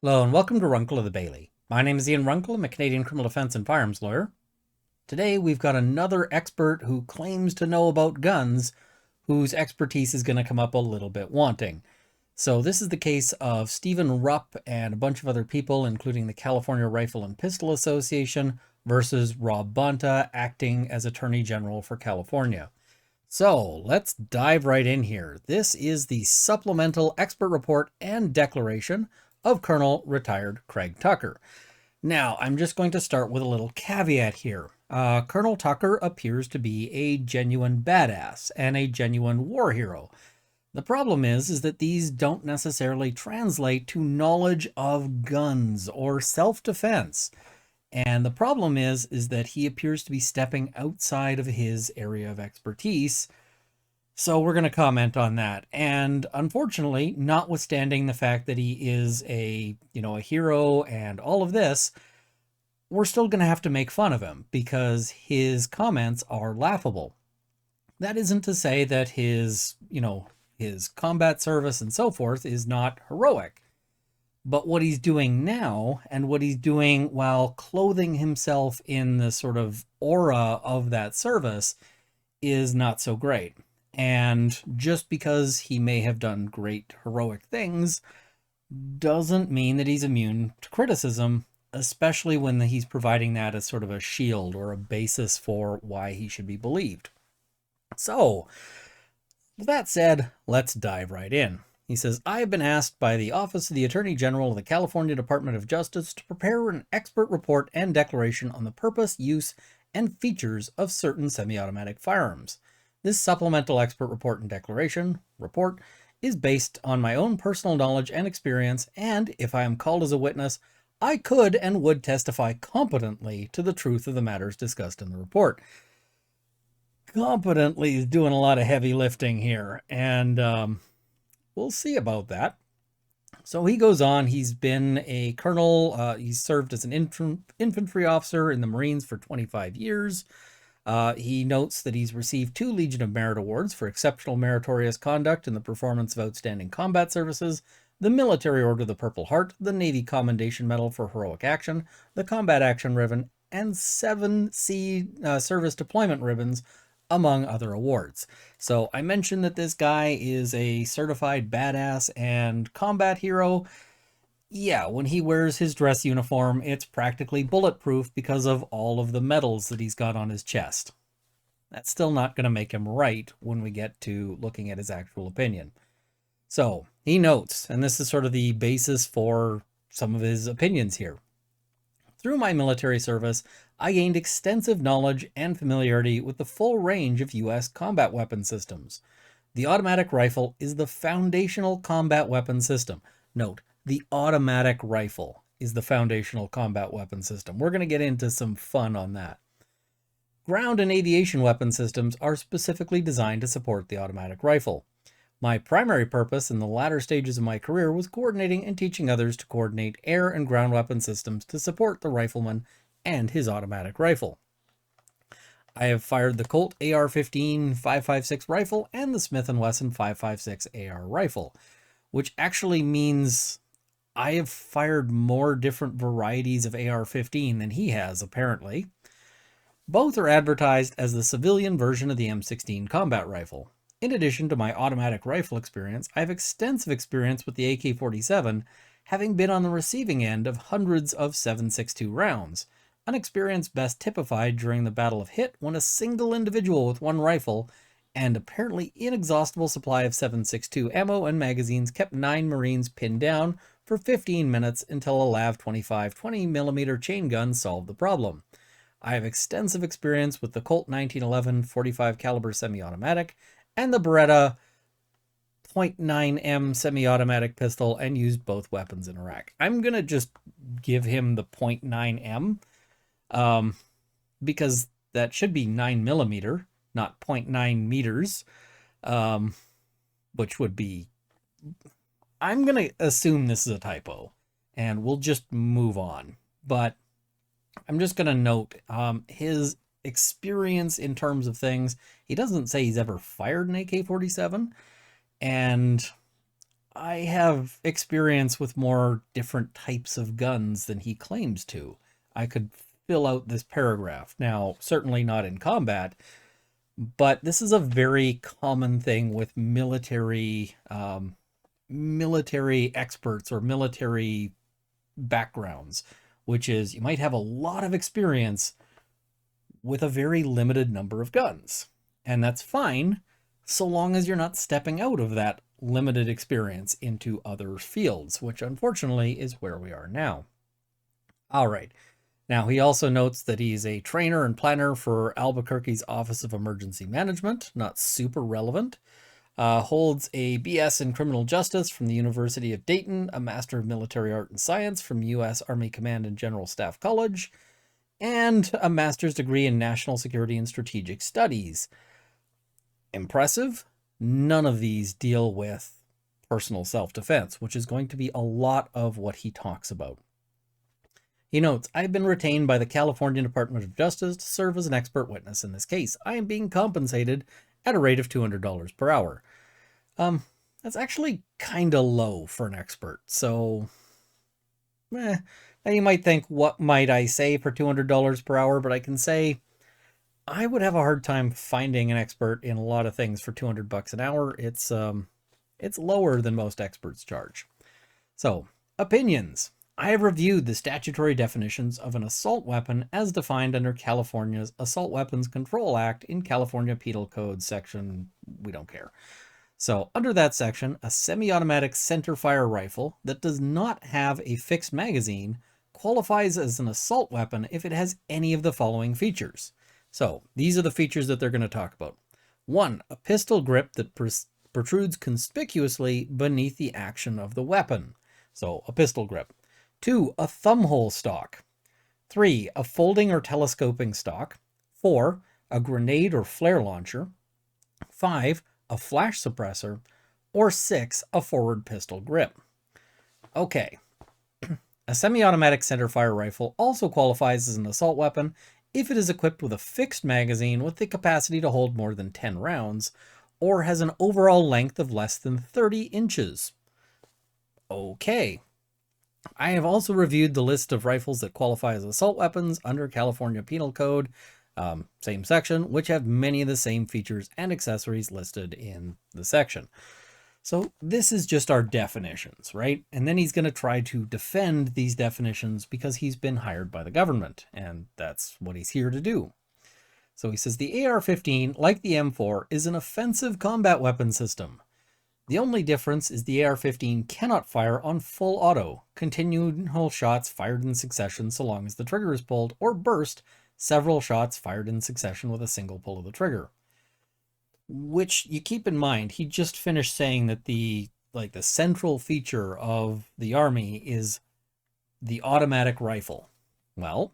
Hello and welcome to Runkle of the Bailey. My name is Ian Runkle. I'm a Canadian criminal defense and firearms lawyer. Today we've got another expert who claims to know about guns, whose expertise is going to come up a little bit wanting. So this is the case of Stephen Rupp and a bunch of other people, including the California Rifle and Pistol Association, versus Rob Bonta, acting as Attorney General for California. So let's dive right in here. This is the supplemental expert report and declaration of Colonel Retired Craig Tucker. Now, I'm just going to start with a little caveat here. Colonel Tucker appears to be a genuine badass and a genuine war hero. The problem is that these don't necessarily translate to knowledge of guns or self-defense. And the problem is that he appears to be stepping outside of his area of expertise. So we're going to comment on that. And unfortunately, notwithstanding the fact that he is a hero and all of this, we're still going to have to make fun of him because his comments are laughable. That isn't to say that his combat service and so forth is not heroic. But what he's doing now, and what he's doing while clothing himself in the sort of aura of that service, is not so great. And just because he may have done great heroic things doesn't mean that he's immune to criticism, especially when he's providing that as sort of a shield or a basis for why he should be believed. So, with that said, let's dive right in. He says, I have been asked by the Office of the Attorney General of the California Department of Justice to prepare an expert report and declaration on the purpose, use, and features of certain semi-automatic firearms. This supplemental expert report and declaration report is based on my own personal knowledge and experience, and if I am called as a witness, I could and would testify competently to the truth of the matters discussed in the report. Competently is doing a lot of heavy lifting here, and we'll see about that. So he goes on, he's been a colonel, he's served as an infantry officer in the Marines for 25 years. He notes that he's received 2 Legion of Merit Awards for exceptional meritorious conduct in the performance of outstanding combat services, the Military Order of the Purple Heart, the Navy Commendation Medal for Heroic Action, the Combat Action Ribbon, and 7 Sea Service Deployment Ribbons, among other awards. So I mentioned that this guy is a certified badass and combat hero. Yeah, when he wears his dress uniform, it's practically bulletproof because of all of the medals that he's got on his chest. That's still not going to make him right when we get to looking at his actual opinion. So he notes, and this is sort of the basis for some of his opinions here. Through my military service, I gained extensive knowledge and familiarity with the full range of U.S. combat weapon systems. The automatic rifle is the foundational combat weapon system. Note, the automatic rifle is the foundational combat weapon system. We're going to get into some fun on that. Ground and aviation weapon systems are specifically designed to support the automatic rifle. My primary purpose in the latter stages of my career was coordinating and teaching others to coordinate air and ground weapon systems to support the rifleman and his automatic rifle. I have fired the Colt AR-15 5.56 rifle and the Smith & Wesson 5.56 AR rifle, which actually means I have fired more different varieties of AR-15 than he has, apparently. Both are advertised as the civilian version of the M16 combat rifle. In addition to my automatic rifle experience, I have extensive experience with the AK-47, having been on the receiving end of hundreds of 7.62 rounds, an experience best typified during the Battle of Hit when a single individual with one rifle and apparently inexhaustible supply of 7.62 ammo and magazines kept 9 Marines pinned down for 15 minutes until a LAV 25 20mm chain gun solved the problem. I have extensive experience with the Colt 1911 45 caliber semi-automatic and the Beretta .9M semi-automatic pistol and used both weapons in Iraq. I'm going to just give him the .9M because that should be 9mm, not .9 meters, which would be... I'm going to assume this is a typo, and we'll just move on. But I'm just going to note his experience in terms of things. He doesn't say he's ever fired an AK-47, and I have experience with more different types of guns than he claims to. I could fill out this paragraph. Now, certainly not in combat, but this is a very common thing with military experts or military backgrounds, which is you might have a lot of experience with a very limited number of guns. And that's fine so long as you're not stepping out of that limited experience into other fields, which unfortunately is where we are now. All right. Now, he also notes that he's a trainer and planner for Albuquerque's Office of Emergency Management, not super relevant. Holds a BS in Criminal Justice from the University of Dayton, a Master of Military Art and Science from U.S. Army Command and General Staff College, and a master's degree in National Security and Strategic Studies. Impressive? None of these deal with personal self-defense, which is going to be a lot of what he talks about. He notes, I've been retained by the California Department of Justice to serve as an expert witness in this case. I am being compensated at a rate of $200 per hour. That's actually kind of low for an expert, so now you might think, what might I say for $200 per hour? But I can say I would have a hard time finding an expert in a lot of things for $200 an hour. It's lower than most experts charge. So, opinions. I have reviewed the statutory definitions of an assault weapon as defined under California's Assault Weapons Control Act in California Penal Code section, we don't care. So under that section, a semi-automatic centerfire rifle that does not have a fixed magazine qualifies as an assault weapon if it has any of the following features. So these are the features that they're going to talk about. 1, a pistol grip that protrudes conspicuously beneath the action of the weapon. So a pistol grip. 2, a thumbhole stock. 3, a folding or telescoping stock. 4, a grenade or flare launcher. 5, a flash suppressor. Or 6, a forward pistol grip. Okay. A semi-automatic centerfire rifle also qualifies as an assault weapon if it is equipped with a fixed magazine with the capacity to hold more than 10 rounds, or has an overall length of less than 30 inches. Okay. I have also reviewed the list of rifles that qualify as assault weapons under California Penal Code, same section, which have many of the same features and accessories listed in the section. So this is just our definitions, right? And then he's going to try to defend these definitions because he's been hired by the government, and that's what he's here to do. So he says the AR-15, like the M4, is an offensive combat weapon system. The only difference is the AR-15 cannot fire on full auto, continual shots fired in succession so long as the trigger is pulled, or burst, several shots fired in succession with a single pull of the trigger. Which, you keep in mind, he just finished saying that the central feature of the Army is the automatic rifle. Well,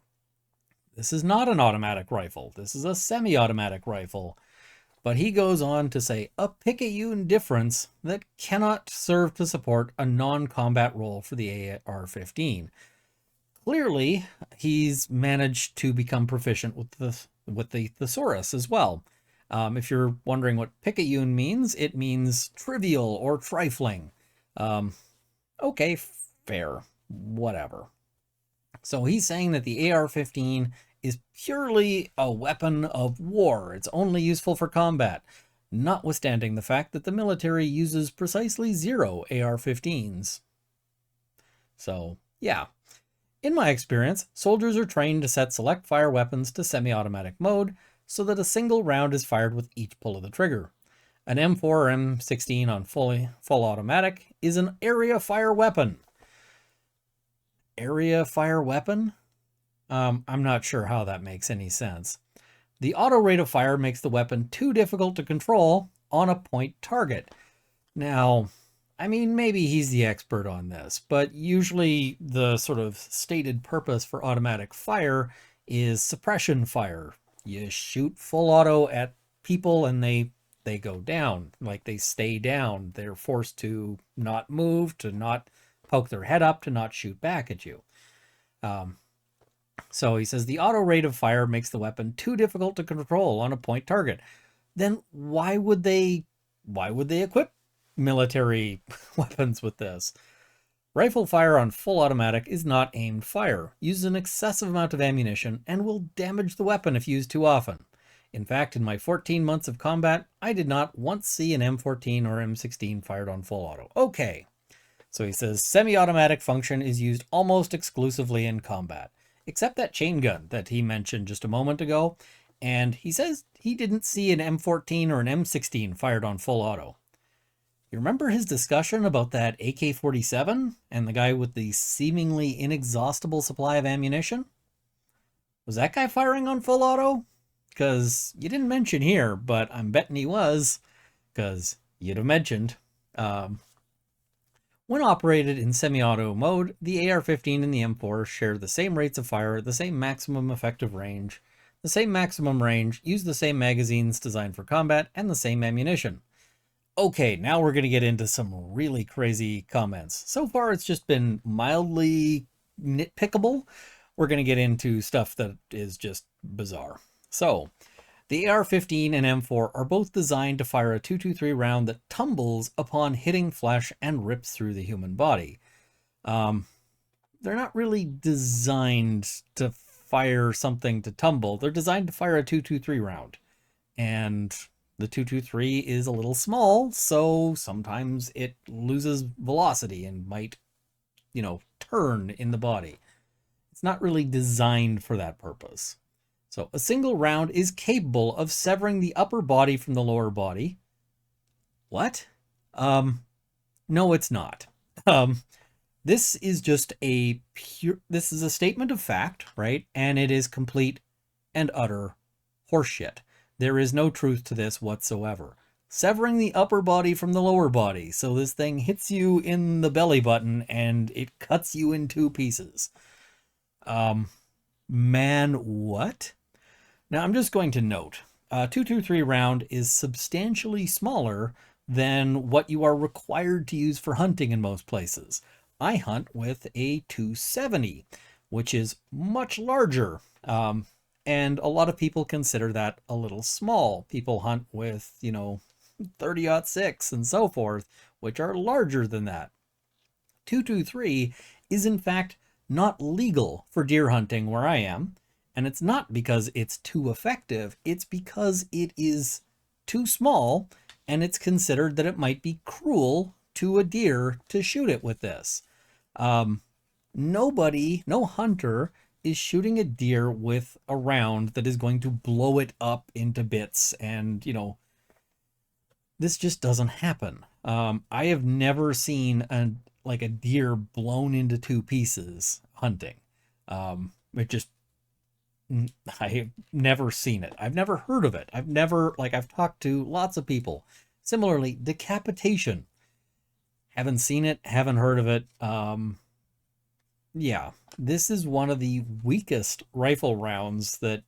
this is not an automatic rifle. This is a semi-automatic rifle. But he goes on to say, a Picayune difference that cannot serve to support a non-combat role for the AR-15. Clearly, he's managed to become proficient with the thesaurus as well. If you're wondering what Picayune means, it means trivial or trifling. Okay, fair, whatever. So he's saying that the AR-15 is purely a weapon of war. It's only useful for combat, notwithstanding the fact that the military uses precisely 0 AR-15s. So, yeah. In my experience, soldiers are trained to set select fire weapons to semi-automatic mode so that a single round is fired with each pull of the trigger. An M4 or M16 on full automatic is an area fire weapon. Area fire weapon? I'm not sure how that makes any sense. The auto rate of fire makes the weapon too difficult to control on a point target. Now, I mean, maybe he's the expert on this, but usually the sort of stated purpose for automatic fire is suppression fire. You shoot full auto at people and they go down, like they stay down. They're forced to not move, to not poke their head up, to not shoot back at you. So he says the auto rate of fire makes the weapon too difficult to control on a point target. Then why would they equip military weapons with this. Rifle fire on full automatic is not aimed fire, uses an excessive amount of ammunition, and will damage the weapon if used too often. In fact, in my 14 months of combat, I did not once see an M14 or M16 fired on full auto. Okay, so he says semi-automatic function is used almost exclusively in combat, except that chain gun that he mentioned just a moment ago, and he says he didn't see an M14 or an M16 fired on full auto. You remember his discussion about that AK-47 and the guy with the seemingly inexhaustible supply of ammunition? Was that guy firing on full auto? Because you didn't mention here, but I'm betting he was, because you'd have mentioned. When operated in semi-auto mode, the AR-15 and the M4 share the same rates of fire, the same maximum effective range, the same maximum range, use the same magazines designed for combat, and the same ammunition. Okay, now we're going to get into some really crazy comments. So far, it's just been mildly nitpickable. We're going to get into stuff that is just bizarre. So, the AR-15 and M4 are both designed to fire a .223 round that tumbles upon hitting flesh and rips through the human body. They're not really designed to fire something to tumble. They're designed to fire a .223 round. And the .223 is a little small, so sometimes it loses velocity and might, turn in the body. It's not really designed for that purpose. So a single round is capable of severing the upper body from the lower body. What? No, it's not. This is just this is a statement of fact, right? And it is complete and utter horseshit. There is no truth to this whatsoever. Severing the upper body from the lower body. So this thing hits you in the belly button and it cuts you in two pieces. Man, what? Now I'm just going to note, a .223 round is substantially smaller than what you are required to use for hunting in most places. I hunt with a .270, which is much larger. And a lot of people consider that a little small. People hunt with, 30-06 and so forth, which are larger than that. .223 is in fact not legal for deer hunting where I am, and it's not because it's too effective, it's because it is too small, and it's considered that it might be cruel to a deer to shoot it with this. No hunter is shooting a deer with a round that is going to blow it up into bits, and this just doesn't happen. I have never seen a deer blown into two pieces hunting. I've never seen it. I've never heard of it. I've talked to lots of people. Similarly, decapitation. Haven't seen it, haven't heard of it. Yeah, this is one of the weakest rifle rounds that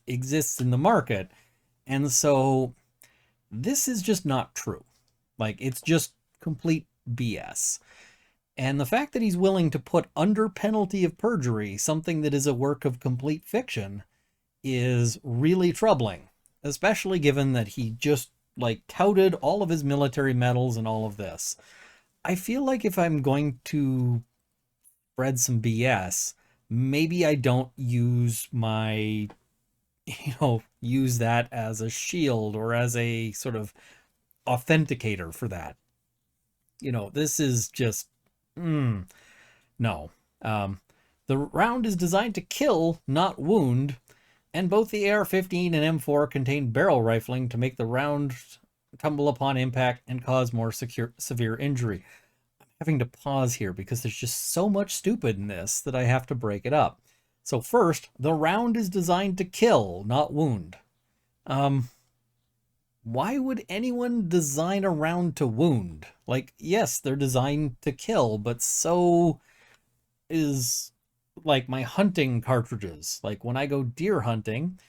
exists in the market. And so this is just not true. It's just complete BS. And the fact that he's willing to put under penalty of perjury something that is a work of complete fiction is really troubling, especially given that he just touted all of his military medals and all of this. I feel like if I'm going to spread some BS, maybe I don't use use that as a shield or as a sort of authenticator for that. This is just, no. The round is designed to kill, not wound, and both the AR-15 and M4 contain barrel rifling to make the round tumble upon impact and cause more severe injury. I'm having to pause here because there's just so much stupid in this that I have to break it up. So first, the round is designed to kill, not wound. Why would anyone design a round to wound? Yes, they're designed to kill, but so is my hunting cartridges. When I go deer hunting,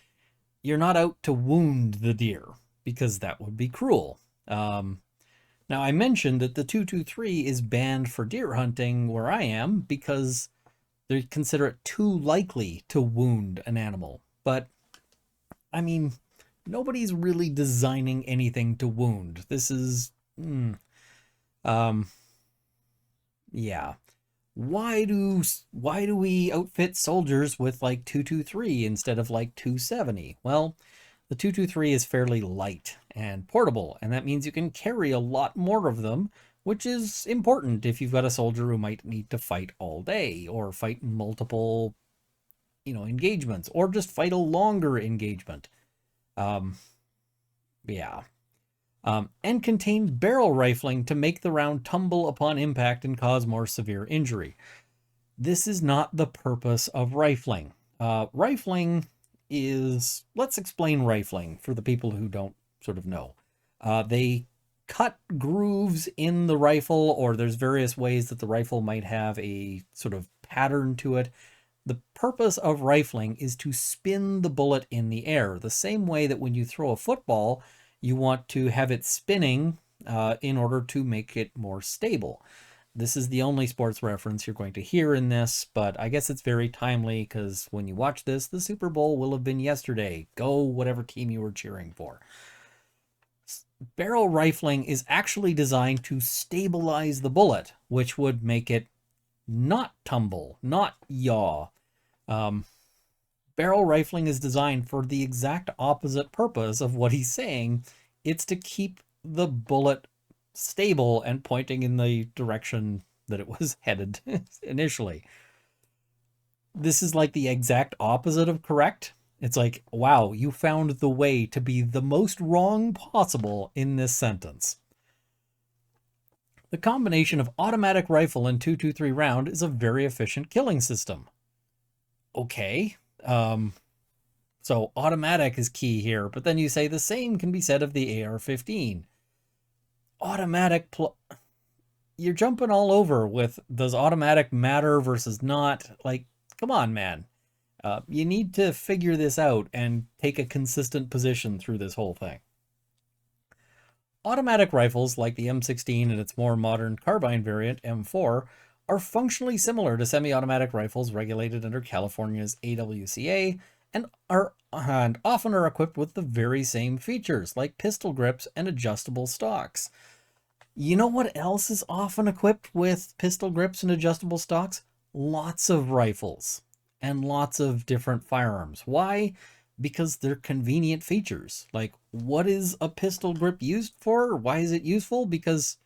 you're not out to wound the deer because that would be cruel. Now I mentioned that the .223 is banned for deer hunting where I am because they consider it too likely to wound an animal. But I mean, nobody's really designing anything to wound. This is Um, yeah. Why do we outfit soldiers with like 223 instead of like 270? Well, the 223 is fairly light and portable, and that means you can carry a lot more of them, which is important if you've got a soldier who might need to fight all day or fight multiple, engagements, or just fight a longer engagement. Um, yeah. And contains barrel rifling to make the round tumble upon impact and cause more severe injury. This is not the purpose of rifling. Rifling is, let's explain rifling for the people who don't sort of know. They cut grooves in the rifle, or there's various ways that the rifle might have a sort of pattern to it. The purpose of rifling is to spin the bullet in the air, the same way that when you throw a football, you want to have it spinning in order to make it more stable. This is the only sports reference you're going to hear in this, but I guess it's very timely because when you watch this, the Super Bowl will have been yesterday. Go whatever team you were cheering for. Barrel rifling is actually designed to stabilize the bullet, which would make it not tumble, not yaw. Barrel rifling is designed for the exact opposite purpose of what he's saying. It's to keep the bullet stable and pointing in the direction that it was headed initially. This is like the exact opposite of correct. It's like, wow, you found the way to be the most wrong possible in this sentence. The combination of automatic rifle and 223 round is a very efficient killing system. Okay. So automatic is key here, but then you say the same can be said of the AR-15. Automatic, you're jumping all over with, does automatic matter versus not? Like, come on, man. You need to figure this out and take a consistent position through this whole thing. Automatic rifles, like the M16 and its more modern carbine variant, M4, are functionally similar to semi-automatic rifles regulated under California's AWCA and often are equipped with the very same features, like pistol grips and adjustable stocks. You know what else is often equipped with pistol grips and adjustable stocks? Lots of rifles and lots of different firearms. Why? Because they're convenient features. Like, what is a pistol grip used for? Why is it useful? Because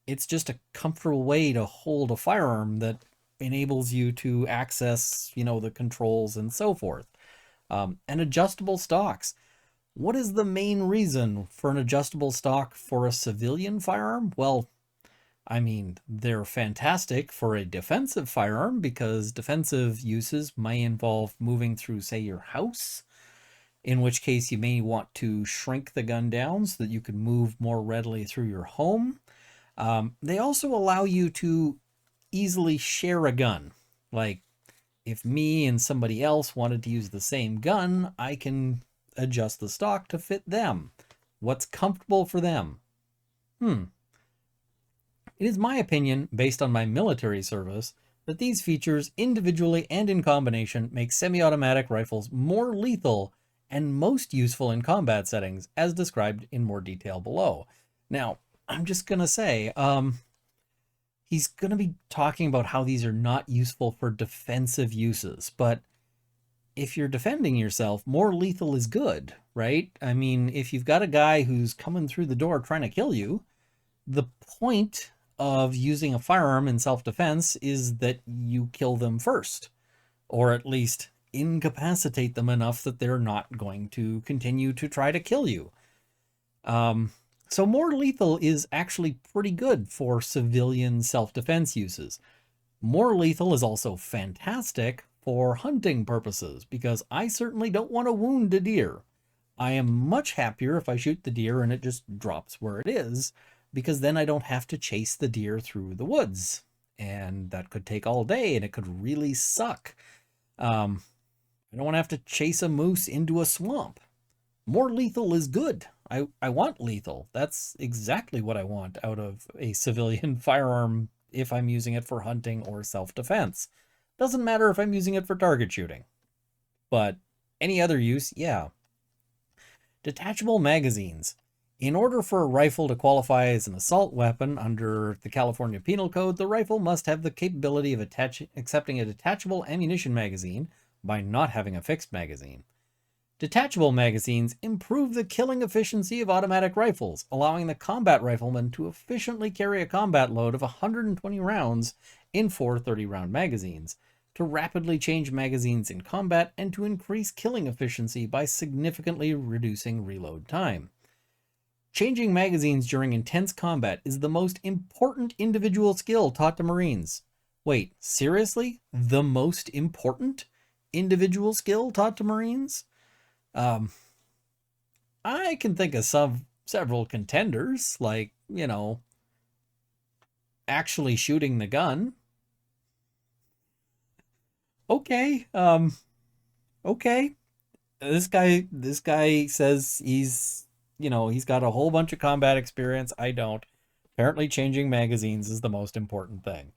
it's just a comfortable way to hold a firearm that enables you to access, the controls and so forth. And adjustable stocks. What is the main reason for an adjustable stock for a civilian firearm? Well, I mean, they're fantastic for a defensive firearm because defensive uses might involve moving through, say, your house, in which case you may want to shrink the gun down so that you can move more readily through your home. They also allow you to easily share a gun. Like, if me and somebody else wanted to use the same gun, I can adjust the stock to fit them. What's comfortable for them? It is my opinion, based on my military service, that these features, individually and in combination, make semi-automatic rifles more lethal and most useful in combat settings, as described in more detail below. Now, I'm just going to say, he's going to be talking about how these are not useful for defensive uses, but if you're defending yourself, more lethal is good, right? I mean, if you've got a guy who's coming through the door trying to kill you, the point of using a firearm in self-defense is that you kill them first, or at least incapacitate them enough that they're not going to continue to try to kill you. So more lethal is actually pretty good for civilian self-defense uses. More lethal is also fantastic for hunting purposes, because I certainly don't want to wound a deer. I am much happier if I shoot the deer and it just drops where it is, because then I don't have to chase the deer through the woods. And that could take all day and it could really suck. I don't want to have to chase a moose into a swamp. More lethal is good. I want lethal. That's exactly what I want out of a civilian firearm if I'm using it for hunting or self-defense. Doesn't matter if I'm using it for target shooting. But any other use, yeah. Detachable magazines. In order for a rifle to qualify as an assault weapon under the California Penal Code, the rifle must have the capability of accepting a detachable ammunition magazine by not having a fixed magazine. Detachable magazines improve the killing efficiency of automatic rifles, allowing the combat rifleman to efficiently carry a combat load of 120 rounds in 4 30-round magazines, to rapidly change magazines in combat, and to increase killing efficiency by significantly reducing reload time. Changing magazines during intense combat is the most important individual skill taught to Marines. Wait, seriously? The most important individual skill taught to Marines? Um, I can think of several contenders, like, actually shooting the gun. Okay, okay. This guy says he's got a whole bunch of combat experience. I don't. Apparently changing magazines is the most important thing.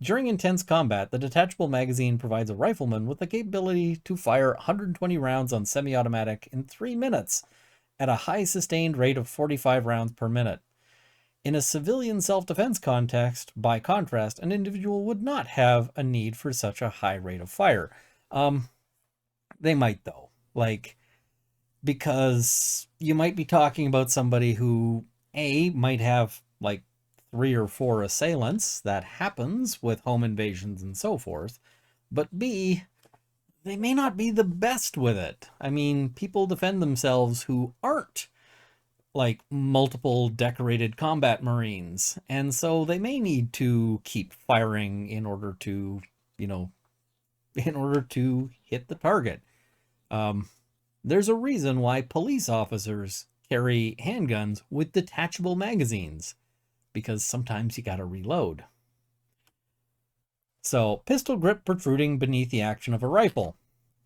During intense combat, the detachable magazine provides a rifleman with the capability to fire 120 rounds on semi-automatic in 3 minutes at a high sustained rate of 45 rounds per minute. In a civilian self-defense context, by contrast, an individual would not have a need for such a high rate of fire. They might, though. Because you might be talking about somebody who, A, might have, 3 or 4 assailants. That happens with home invasions and so forth. But B, they may not be the best with it. I mean, people defend themselves who aren't multiple decorated combat Marines. And so they may need to keep firing in order to, hit the target. There's a reason why police officers carry handguns with detachable magazines, because sometimes you gotta reload. So, pistol grip protruding beneath the action of a rifle.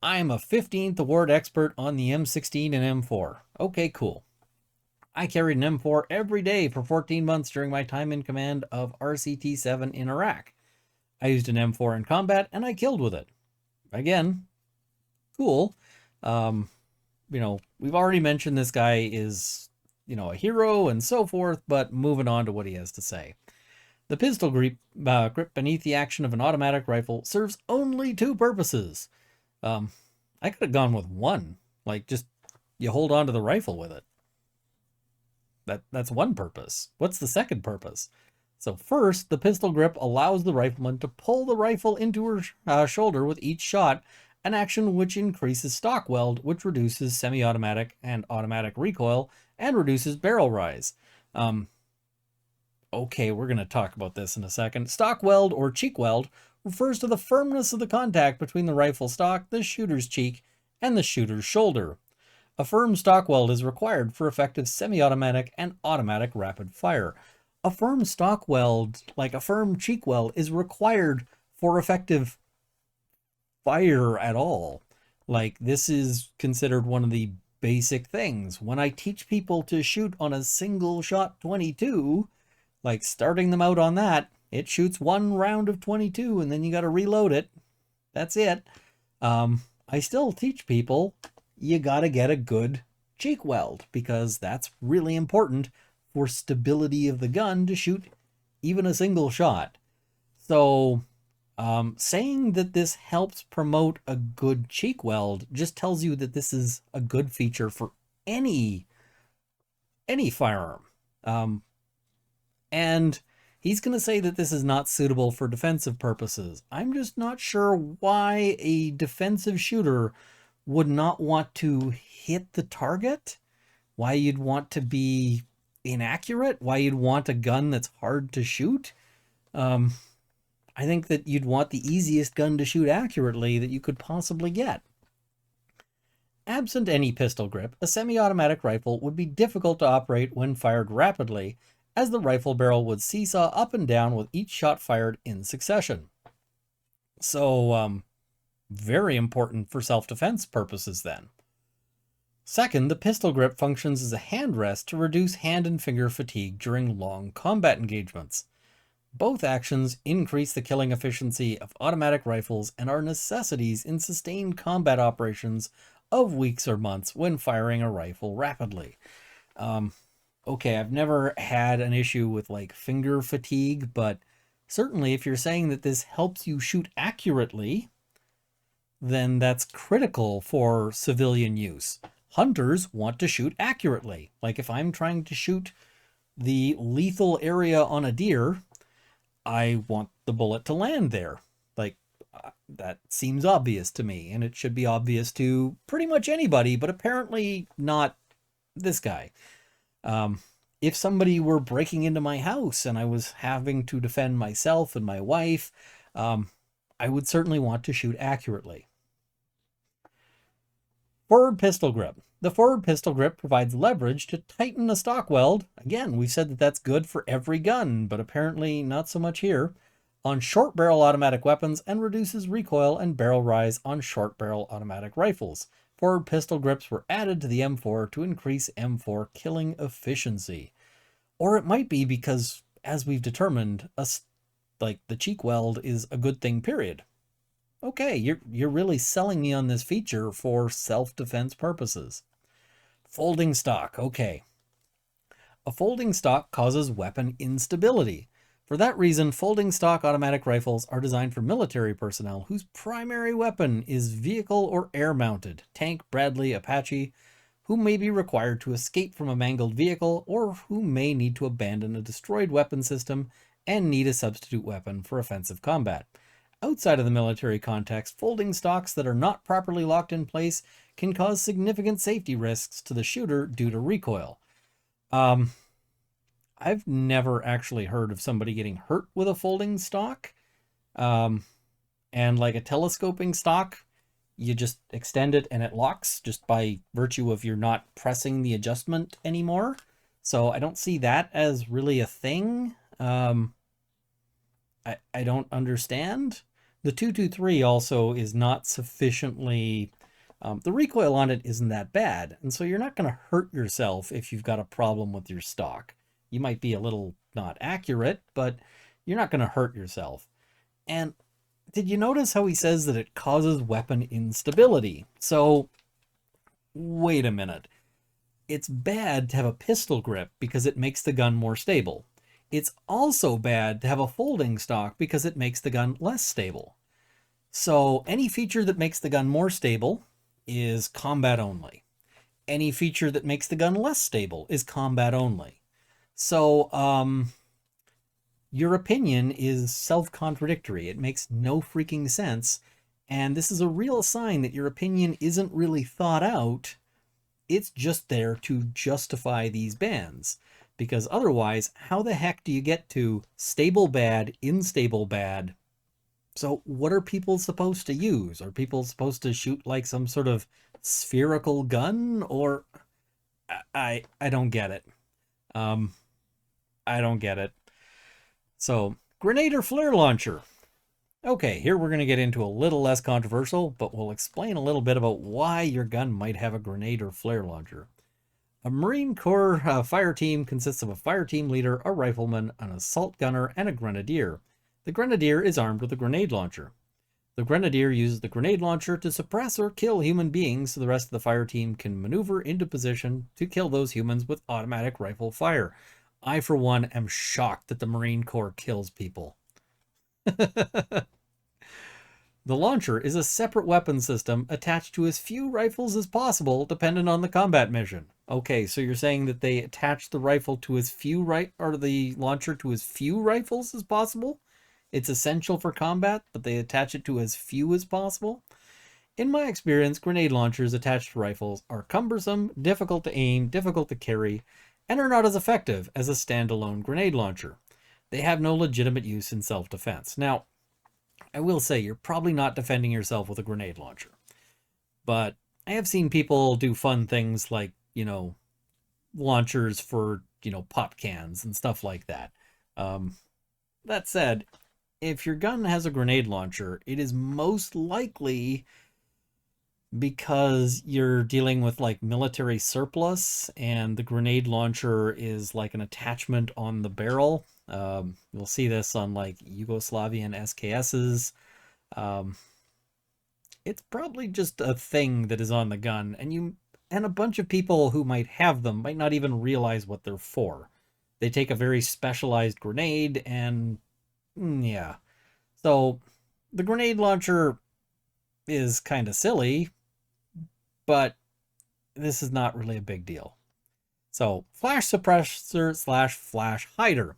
I'm a 15th award expert on the M16 and M4. Okay, cool. I carried an M4 every day for 14 months during my time in command of RCT-7 in Iraq. I used an M4 in combat and I killed with it. Again, cool. We've already mentioned this guy is, a hero and so forth, but moving on to what he has to say. The pistol grip beneath the action of an automatic rifle serves only 2 purposes. I could have gone with 1. Just you hold on to the rifle with it. That's 1 purpose. What's the second purpose? So first, the pistol grip allows the rifleman to pull the rifle into her shoulder with each shot, an action which increases stock weld, which reduces semi-automatic and automatic recoil and reduces barrel rise. Okay, we're going to talk about this in a second. Stock weld, or cheek weld, refers to the firmness of the contact between the rifle stock, the shooter's cheek, and the shooter's shoulder. A firm stock weld is required for effective semi-automatic and automatic rapid fire. A firm stock weld, like a firm cheek weld, is required for effective fire at all. This is considered one of the basic things. When I teach people to shoot on a single shot 22, starting them out on that, it shoots 1 round of 22 and then you got to reload it. That's it. I still teach people you got to get a good cheek weld, because that's really important for stability of the gun to shoot even a single shot. So saying that this helps promote a good cheek weld just tells you that this is a good feature for any firearm. And he's going to say that this is not suitable for defensive purposes. I'm just not sure why a defensive shooter would not want to hit the target, why you'd want to be inaccurate, why you'd want a gun that's hard to shoot. I think that you'd want the easiest gun to shoot accurately that you could possibly get. Absent any pistol grip, a semi-automatic rifle would be difficult to operate when fired rapidly, as the rifle barrel would seesaw up and down with each shot fired in succession. So, very important for self-defense purposes then. Second, the pistol grip functions as a hand rest to reduce hand and finger fatigue during long combat engagements. Both actions increase the killing efficiency of automatic rifles and are necessities in sustained combat operations of weeks or months when firing a rifle rapidly. Okay, I've never had an issue with like finger fatigue, but certainly if you're saying that this helps you shoot accurately, then that's critical for civilian use. Hunters want to shoot accurately. Like if I'm trying to shoot the lethal area on a deer, I want the bullet to land there. Like, that seems obvious to me, and it should be obvious to pretty much anybody, but apparently not this guy. Um, if somebody were breaking into my house and I was having to defend myself and my wife, I would certainly want to shoot accurately. Forward pistol grip. The forward pistol grip provides leverage to tighten a stock weld. Again, we said that that's good for every gun, but apparently not so much here. On short barrel automatic weapons and reduces recoil and barrel rise on short barrel automatic rifles. Forward pistol grips were added to the M4 to increase M4 killing efficiency. Or it might be because, as we've determined, like the cheek weld is a good thing, period. Okay, you're really selling me on this feature for self-defense purposes. Folding stock, okay. A folding stock causes weapon instability. For that reason, folding stock automatic rifles are designed for military personnel whose primary weapon is vehicle or air-mounted, tank, Bradley, Apache, who may be required to escape from a mangled vehicle or who may need to abandon a destroyed weapon system and need a substitute weapon for offensive combat. Outside of the military context, folding stocks that are not properly locked in place can cause significant safety risks to the shooter due to recoil. I've never actually heard of somebody getting hurt with a folding stock. And like a telescoping stock, you just extend it and it locks just by virtue of you're not pressing the adjustment anymore. So I don't see that as really a thing. I don't understand. The 223 also is not sufficiently, the recoil on it isn't that bad. And so you're not going to hurt yourself if you've got a problem with your stock. You might be a little not accurate, but you're not going to hurt yourself. And did you notice how he says that it causes weapon instability? So, wait a minute. It's bad to have a pistol grip because it makes the gun more stable. It's also bad to have a folding stock because it makes the gun less stable. So any feature that makes the gun more stable is combat only. Any feature that makes the gun less stable is combat only. So your opinion is self-contradictory. It makes no freaking sense. And this is a real sign that your opinion isn't really thought out. It's just there to justify these bans. Because otherwise, how the heck do you get to stable bad, unstable bad? So what are people supposed to use? Are people supposed to shoot like some sort of spherical gun? Or I don't get it. I don't get it. So, grenade or flare launcher? Okay, here we're going to get into a little less controversial, but we'll explain a little bit about why your gun might have a grenade or flare launcher. A Marine Corps fire team consists of a fire team leader, a rifleman, an assault gunner, and a grenadier. The grenadier is armed with a grenade launcher. The grenadier uses the grenade launcher to suppress or kill human beings so the rest of the fire team can maneuver into position to kill those humans with automatic rifle fire. I, for one, am shocked that the Marine Corps kills people. The launcher is a separate weapon system attached to as few rifles as possible, dependent on the combat mission. Okay, so you're saying that they attach the rifle to as few or the launcher to as few rifles as possible? It's essential for combat, but they attach it to as few as possible? In my experience, grenade launchers attached to rifles are cumbersome, difficult to aim, difficult to carry, and are not as effective as a standalone grenade launcher. They have no legitimate use in self-defense. Now, I will say you're probably not defending yourself with a grenade launcher. But I have seen people do fun things like, launchers for, pop cans and stuff like that. That said, if your gun has a grenade launcher, it is most likely because you're dealing with like military surplus and the grenade launcher is like an attachment on the barrel. You'll see this on like Yugoslavian SKSs. It's probably just a thing that is on the gun, and you And a bunch of people who might have them might not even realize what they're for. They take a very specialized grenade and yeah. So the grenade launcher is kind of silly, but this is not really a big deal. So flash suppressor slash flash hider.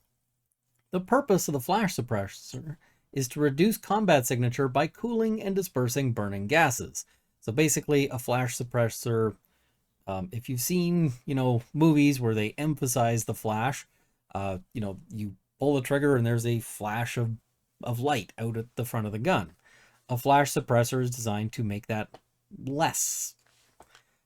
The purpose of the flash suppressor is to reduce combat signature by cooling and dispersing burning gases. So basically a flash suppressor, if you've seen, movies where they emphasize the flash, you pull the trigger and there's a flash of light out at the front of the gun. A flash suppressor is designed to make that less.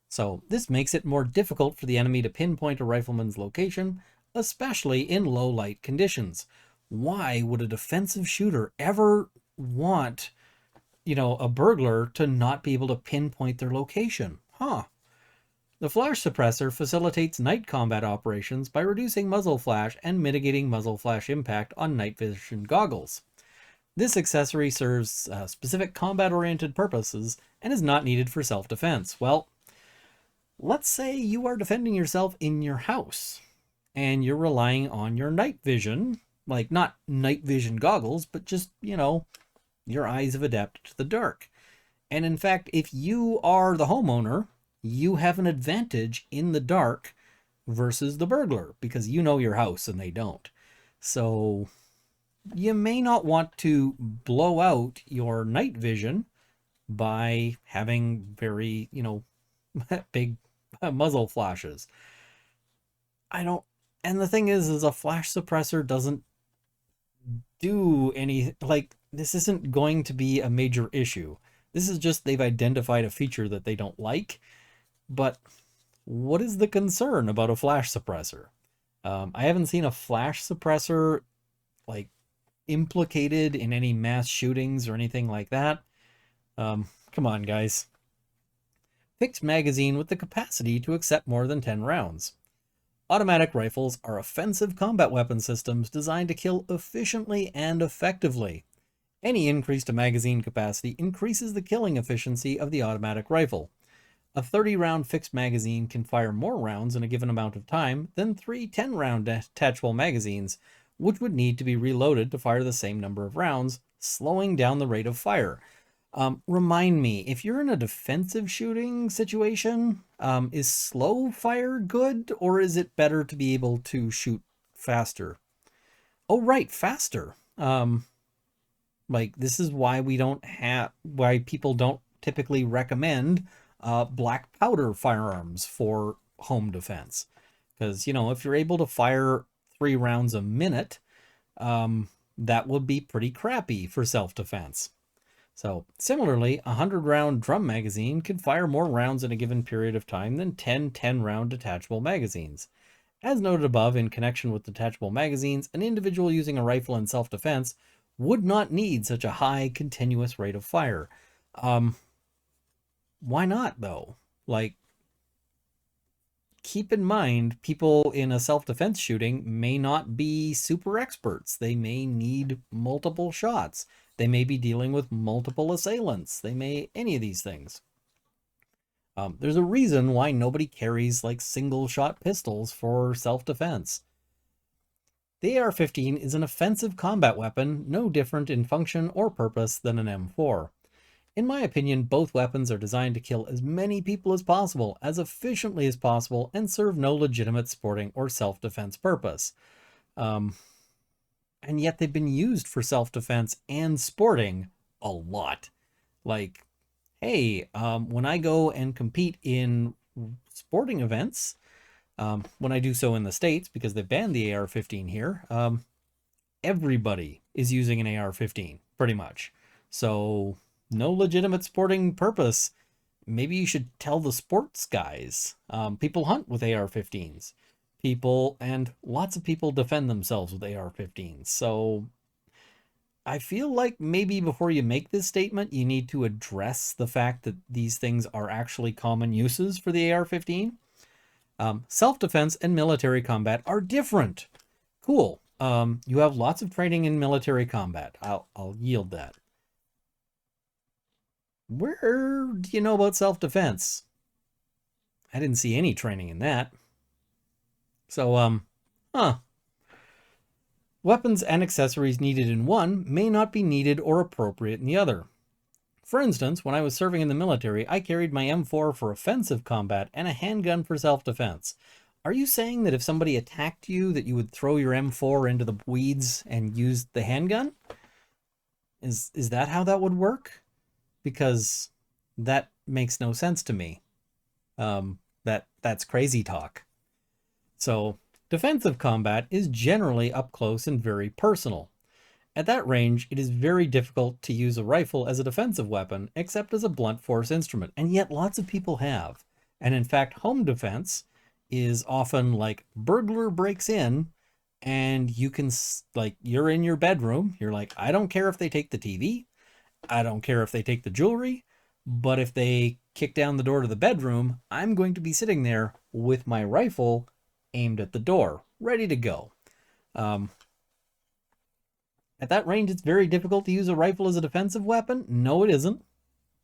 So this makes it more difficult for the enemy to pinpoint a rifleman's location, especially in low light conditions. Why would a defensive shooter ever want, a burglar to not be able to pinpoint their location? The flash suppressor facilitates night combat operations by reducing muzzle flash and mitigating muzzle flash impact on night vision goggles. This accessory serves specific combat-oriented purposes and is not needed for self-defense. Well, let's say you are defending yourself in your house and you're relying on your night vision, like not night vision goggles, but just, your eyes have adapted to the dark. And in fact, if you are the homeowner, you have an advantage in the dark versus the burglar because you know your house and they don't. So you may not want to blow out your night vision by having very, big muzzle flashes. And the thing is a flash suppressor doesn't do any, this isn't going to be a major issue. This is just they've identified a feature that they don't like. But what is the concern about a flash suppressor? I haven't seen a flash suppressor implicated in any mass shootings or anything like that. Come on, guys. Fixed magazine with the capacity to accept more than 10 rounds. Automatic rifles are offensive combat weapon systems designed to kill efficiently and effectively. Any increase to magazine capacity increases the killing efficiency of the automatic rifle. A 30-round fixed magazine can fire more rounds in a given amount of time than 3 10-round detachable magazines, which would need to be reloaded to fire the same number of rounds, slowing down the rate of fire. Remind me, if you're in a defensive shooting situation, is slow fire good, or is it better to be able to shoot faster? Oh, right, faster. This is why why people don't typically recommend black powder firearms for home defense. Because, if you're able to fire 3 rounds a minute, that would be pretty crappy for self-defense. So similarly, a 100-round drum magazine can fire more rounds in a given period of time than 10 10-round detachable magazines. As noted above, in connection with detachable magazines, an individual using a rifle in self-defense would not need such a high continuous rate of fire. Why not, though? Keep in mind, people in a self-defense shooting may not be super experts. They may need multiple shots. They may be dealing with multiple assailants. Any of these things. There's a reason why nobody carries single-shot pistols for self-defense. The AR-15 is an offensive combat weapon, no different in function or purpose than an M4. In my opinion, both weapons are designed to kill as many people as possible, as efficiently as possible, and serve no legitimate sporting or self-defense purpose. And yet they've been used for self-defense and sporting a lot. Hey, when I go and compete in sporting events, when I do so in the States, because they've banned the AR-15 here, everybody is using an AR-15, pretty much. So no legitimate sporting purpose. Maybe you should tell the sports guys. People hunt with AR-15s. And lots of people defend themselves with AR-15s. So I feel like maybe before you make this statement, you need to address the fact that these things are actually common uses for the AR-15. Self-defense and military combat are different. Cool. You have lots of training in military combat. I'll yield that. Where do you know about self-defense? I didn't see any training in that. So, huh. Weapons and accessories needed in one may not be needed or appropriate in the other. For instance, when I was serving in the military, I carried my M4 for offensive combat and a handgun for self-defense. Are you saying that if somebody attacked you, that you would throw your M4 into the weeds and use the handgun? Is that how that would work? Because that makes no sense to me. That's crazy talk. So, defensive combat is generally up close and very personal. At that range, it is very difficult to use a rifle as a defensive weapon, except as a blunt force instrument, and yet lots of people have. And in fact, home defense is often like burglar breaks in, and you can, like, you're in your bedroom, you're like, I don't care if they take the TV, I don't care if they take the jewelry, but if they kick down the door to the bedroom, I'm going to be sitting there with my rifle aimed at the door, ready to go. At that range, it's very difficult to use a rifle as a defensive weapon. No, it isn't.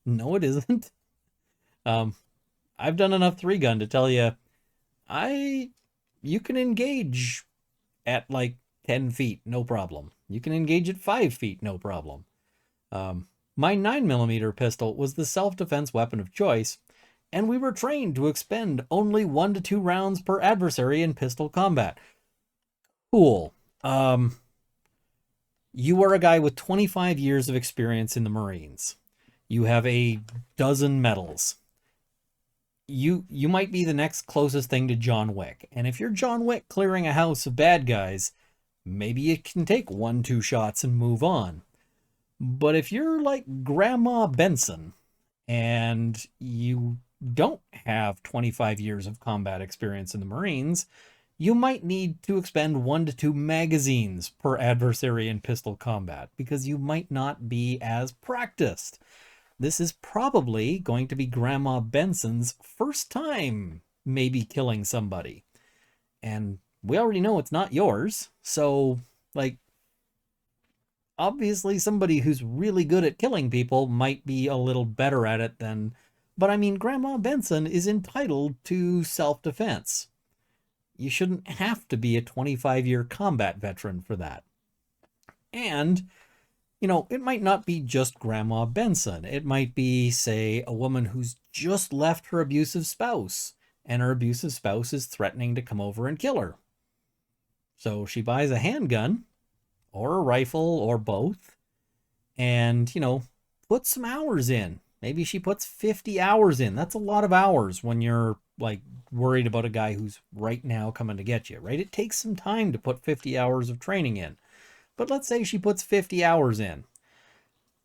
No, it isn't. I've done enough 3-gun to tell you, you can engage at like 10 feet, no problem. You can engage at 5 feet, no problem. My 9mm pistol was the self-defense weapon of choice, and we were trained to expend only 1 to 2 rounds per adversary in pistol combat. Cool. You are a guy with 25 years of experience in the Marines. You have a dozen medals. You might be the next closest thing to John Wick. And if you're John Wick clearing a house of bad guys, maybe you can take 1-2 shots and move on. But if you're like Grandma Benson and you don't have 25 years of combat experience in the Marines, you might need to expend 1 to 2 magazines per adversary in pistol combat because you might not be as practiced. This is probably going to be Grandma Benson's first time maybe killing somebody. And we already know it's not yours. So, like, obviously somebody who's really good at killing people might be a little better at it than... But I mean, Grandma Benson is entitled to self-defense. You shouldn't have to be a 25-year combat veteran for that. And, you know, it might not be just Grandma Benson. It might be, say, a woman who's just left her abusive spouse, and her abusive spouse is threatening to come over and kill her. So she buys a handgun, or a rifle, or both, and, you know, puts some hours in. Maybe she puts 50 hours in. That's a lot of hours when you're, like, worried about a guy who's right now coming to get you, right? It takes some time to put 50 hours of training in. But let's say she puts 50 hours in.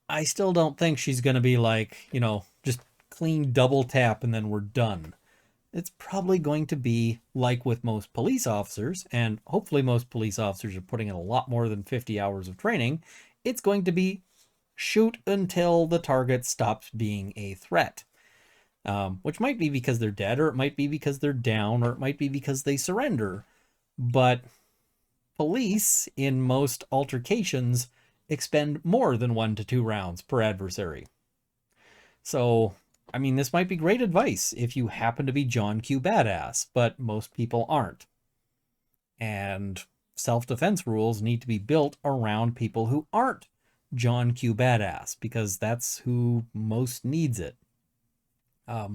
I still don't think she's going to be like, you know, just clean double tap and then we're done. It's probably going to be like with most police officers, and hopefully most police officers are putting in a lot more than 50 hours of training. It's going to be shoot until the target stops being a threat. Which might be because they're dead, or it might be because they're down, or it might be because they surrender. But police, in most altercations, expend more than 1 to 2 rounds per adversary. So, I mean, this might be great advice if you happen to be John Q. Badass, but most people aren't. And self-defense rules need to be built around people who aren't John Q. Badass, because that's who most needs it. I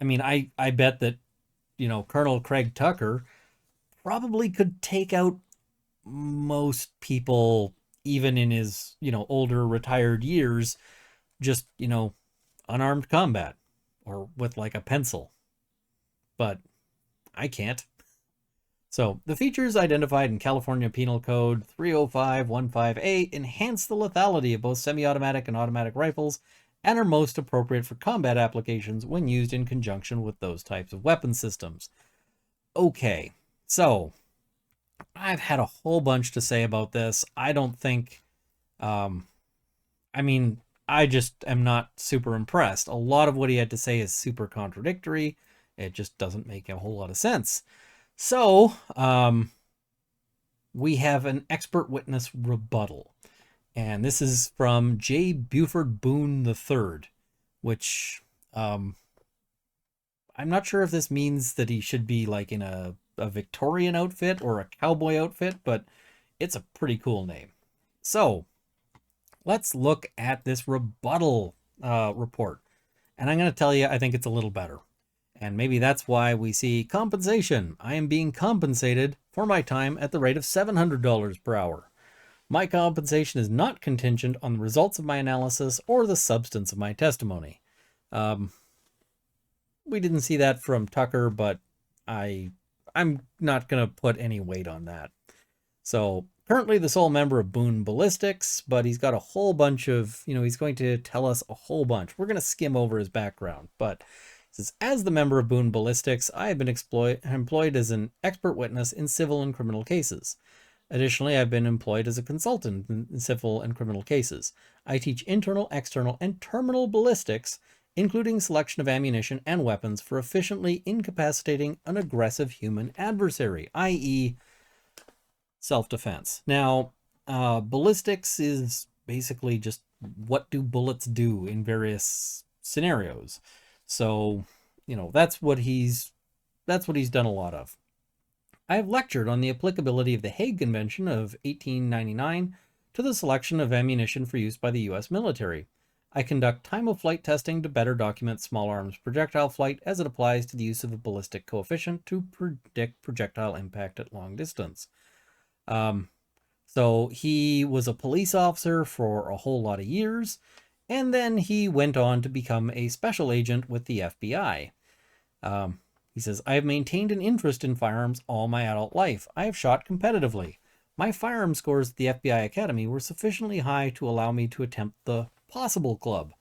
mean, I bet that, you know, Colonel Craig Tucker probably could take out most people, even in his, you know, older retired years, just, you know, unarmed combat or with like a pencil. But I can't. So the features identified in California Penal Code 305.158 enhance the lethality of both semi-automatic and automatic rifles and are most appropriate for combat applications when used in conjunction with those types of weapon systems. Okay, so I've had a whole bunch to say about this. I don't think, I mean, I just am not super impressed. A lot of what he had to say is super contradictory. It just doesn't make a whole lot of sense. So, we have an expert witness rebuttal. And this is from J. Buford Boone III, which I'm not sure if this means that he should be like in a Victorian outfit or a cowboy outfit, but it's a pretty cool name. So let's look at this rebuttal report. And I'm going to tell you, I think it's a little better. And maybe that's why we see compensation. I am being compensated for my time at the rate of $700 per hour. My compensation is not contingent on the results of my analysis or the substance of my testimony. We didn't see that from Tucker, but I'm not going to put any weight on that. So currently the sole member of Boone Ballistics, but he's got a whole bunch of, he's going to tell us a whole bunch. We're going to skim over his background, but it says, as the member of Boone Ballistics, I have been employed as an expert witness in civil and criminal cases. Additionally, I've been employed as a consultant in civil and criminal cases. I teach internal, external, and terminal ballistics, including selection of ammunition and weapons for efficiently incapacitating an aggressive human adversary, i.e., self-defense. Now, ballistics is basically just what do bullets do in various scenarios. So, that's what he's done a lot of. I have lectured on the applicability of the Hague Convention of 1899 to the selection of ammunition for use by the U.S. military. I conduct time-of-flight testing to better document small arms projectile flight as it applies to the use of a ballistic coefficient to predict projectile impact at long distance. So he was a police officer for a whole lot of years, and then he went on to become a special agent with the FBI. He says, I have maintained an interest in firearms all my adult life. I have shot competitively. My firearm scores at the FBI Academy were sufficiently high to allow me to attempt the Possible Club.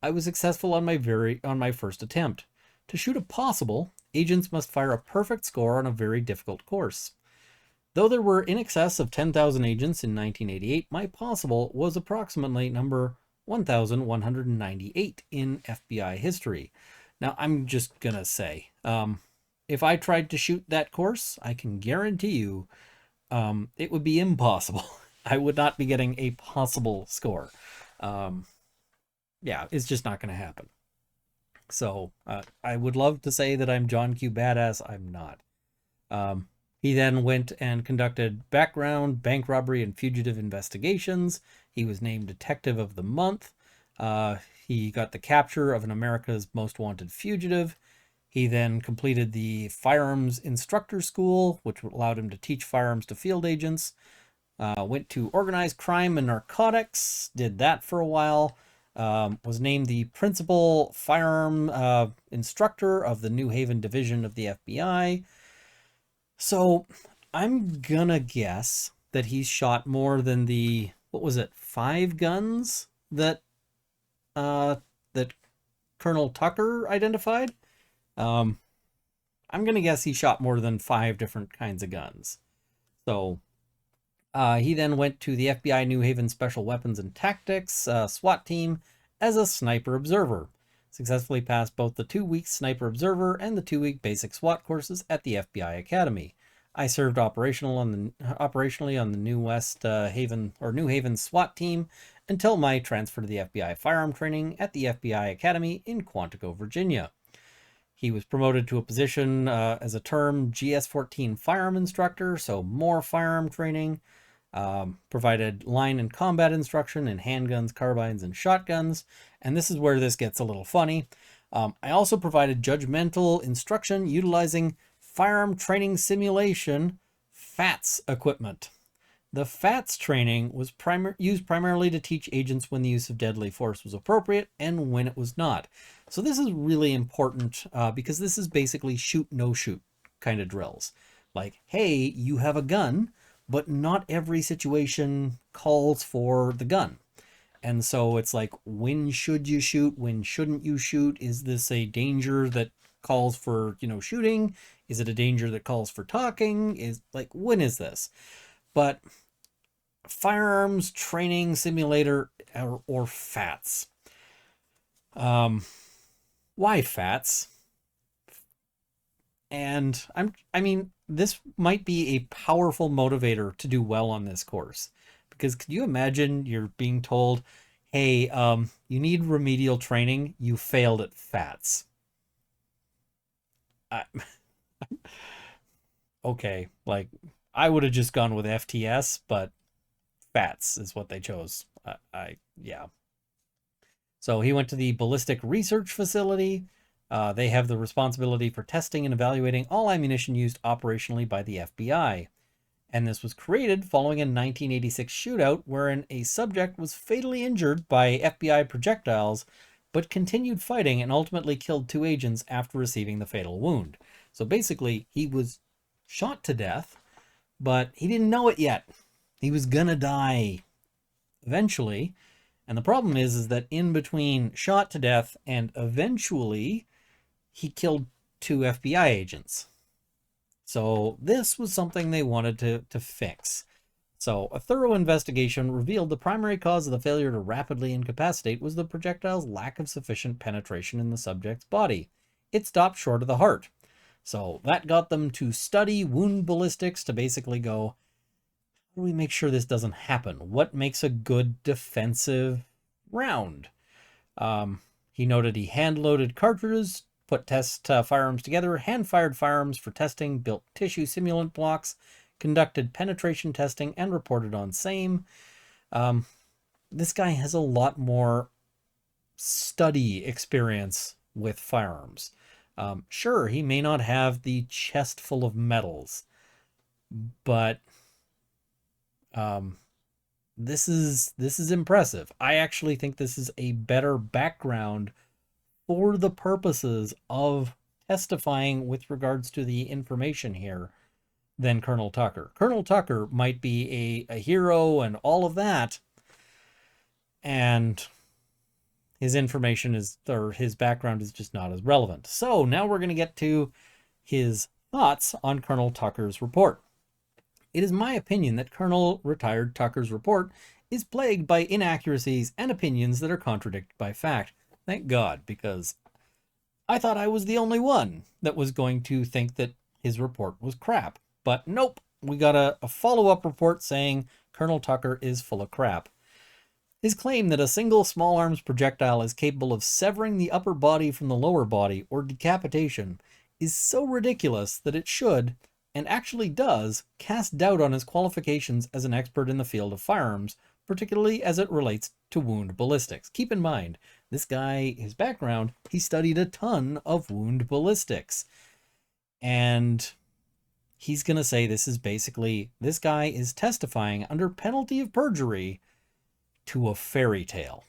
I was successful on my first attempt. To shoot a possible, agents must fire a perfect score on a very difficult course. Though there were in excess of 10,000 agents in 1988, my possible was approximately number 1,198 in FBI history. Now, I'm just going to say, if I tried to shoot that course, I can guarantee you it would be impossible. I would not be getting a possible score. Yeah, it's just not going to happen. So I would love to say that I'm John Q. Badass. I'm not. He then went and conducted background, bank robbery, and fugitive investigations. He was named Detective of the Month. He got the capture of an America's Most Wanted Fugitive. He then completed the Firearms Instructor School, which allowed him to teach firearms to field agents. Went to organized crime and narcotics, did that for a while. Was named the Principal Firearm Instructor of the New Haven Division of the FBI. So I'm gonna guess that he's shot more than the, 5 guns that that Colonel Tucker identified. I'm gonna guess he shot more than 5 different kinds of guns. So he then went to the FBI New Haven Special Weapons and Tactics SWAT team as a sniper observer. Successfully passed both the 2-week sniper observer and the 2-week basic SWAT courses at the FBI Academy. I served operationally on the New Haven SWAT team until my transfer to the FBI firearm training at the FBI Academy in Quantico, Virginia. He was promoted to a position as a term GS-14 firearm instructor, so more firearm training. Provided line and combat instruction in handguns, carbines, and shotguns. And this is where this gets a little funny. I also provided judgmental instruction utilizing firearm training simulation FATS equipment. The FATS training was used primarily to teach agents when the use of deadly force was appropriate and when it was not. So this is really important because this is basically shoot, no shoot kind of drills. Like, hey, you have a gun, but not every situation calls for the gun. And so it's like, when should you shoot? When shouldn't you shoot? Is this a danger that calls for, shooting? Is it a danger that calls for talking? When is this? But firearms training simulator or FATS. Why FATS? And this might be a powerful motivator to do well on this course. Because could you imagine you're being told, hey, you need remedial training, you failed at FATS. I, okay, like I would have just gone with FTS, but FATS is what they chose. Yeah. So he went to the Ballistic Research Facility. They have the responsibility for testing and evaluating all ammunition used operationally by the FBI. And this was created following a 1986 shootout wherein a subject was fatally injured by FBI projectiles, but continued fighting and ultimately killed 2 agents after receiving the fatal wound. So basically, he was shot to death, but he didn't know it yet. He was gonna die eventually. And the problem is that in between shot to death and eventually, he killed 2 FBI agents. So this was something they wanted to fix. So a thorough investigation revealed the primary cause of the failure to rapidly incapacitate was the projectile's lack of sufficient penetration in the subject's body. It stopped short of the heart. So that got them to study wound ballistics to basically go, how do we make sure this doesn't happen? What makes a good defensive round? He noted he hand-loaded cartridges, put test firearms together, hand-fired firearms for testing, built tissue simulant blocks, conducted penetration testing, and reported on same. This guy has a lot more study experience with firearms. Sure, he may not have the chest full of medals, but this is impressive. I actually think this is a better background for the purposes of testifying with regards to the information here than Colonel Tucker. Colonel Tucker might be a hero and all of that, and his information is, or his background is just not as relevant. So now we're going to get to his thoughts on Colonel Tucker's report. It is my opinion that Colonel Retired Tucker's report is plagued by inaccuracies and opinions that are contradicted by fact. Thank God, because I thought I was the only one that was going to think that his report was crap. But nope, we got a follow-up report saying Colonel Tucker is full of crap. His claim that a single small arms projectile is capable of severing the upper body from the lower body or decapitation is so ridiculous that it should, and actually does, cast doubt on his qualifications as an expert in the field of firearms, particularly as it relates to wound ballistics. Keep in mind, this guy, his background, he studied a ton of wound ballistics. And he's going to say this is basically, this guy is testifying under penalty of perjury to a fairy tale.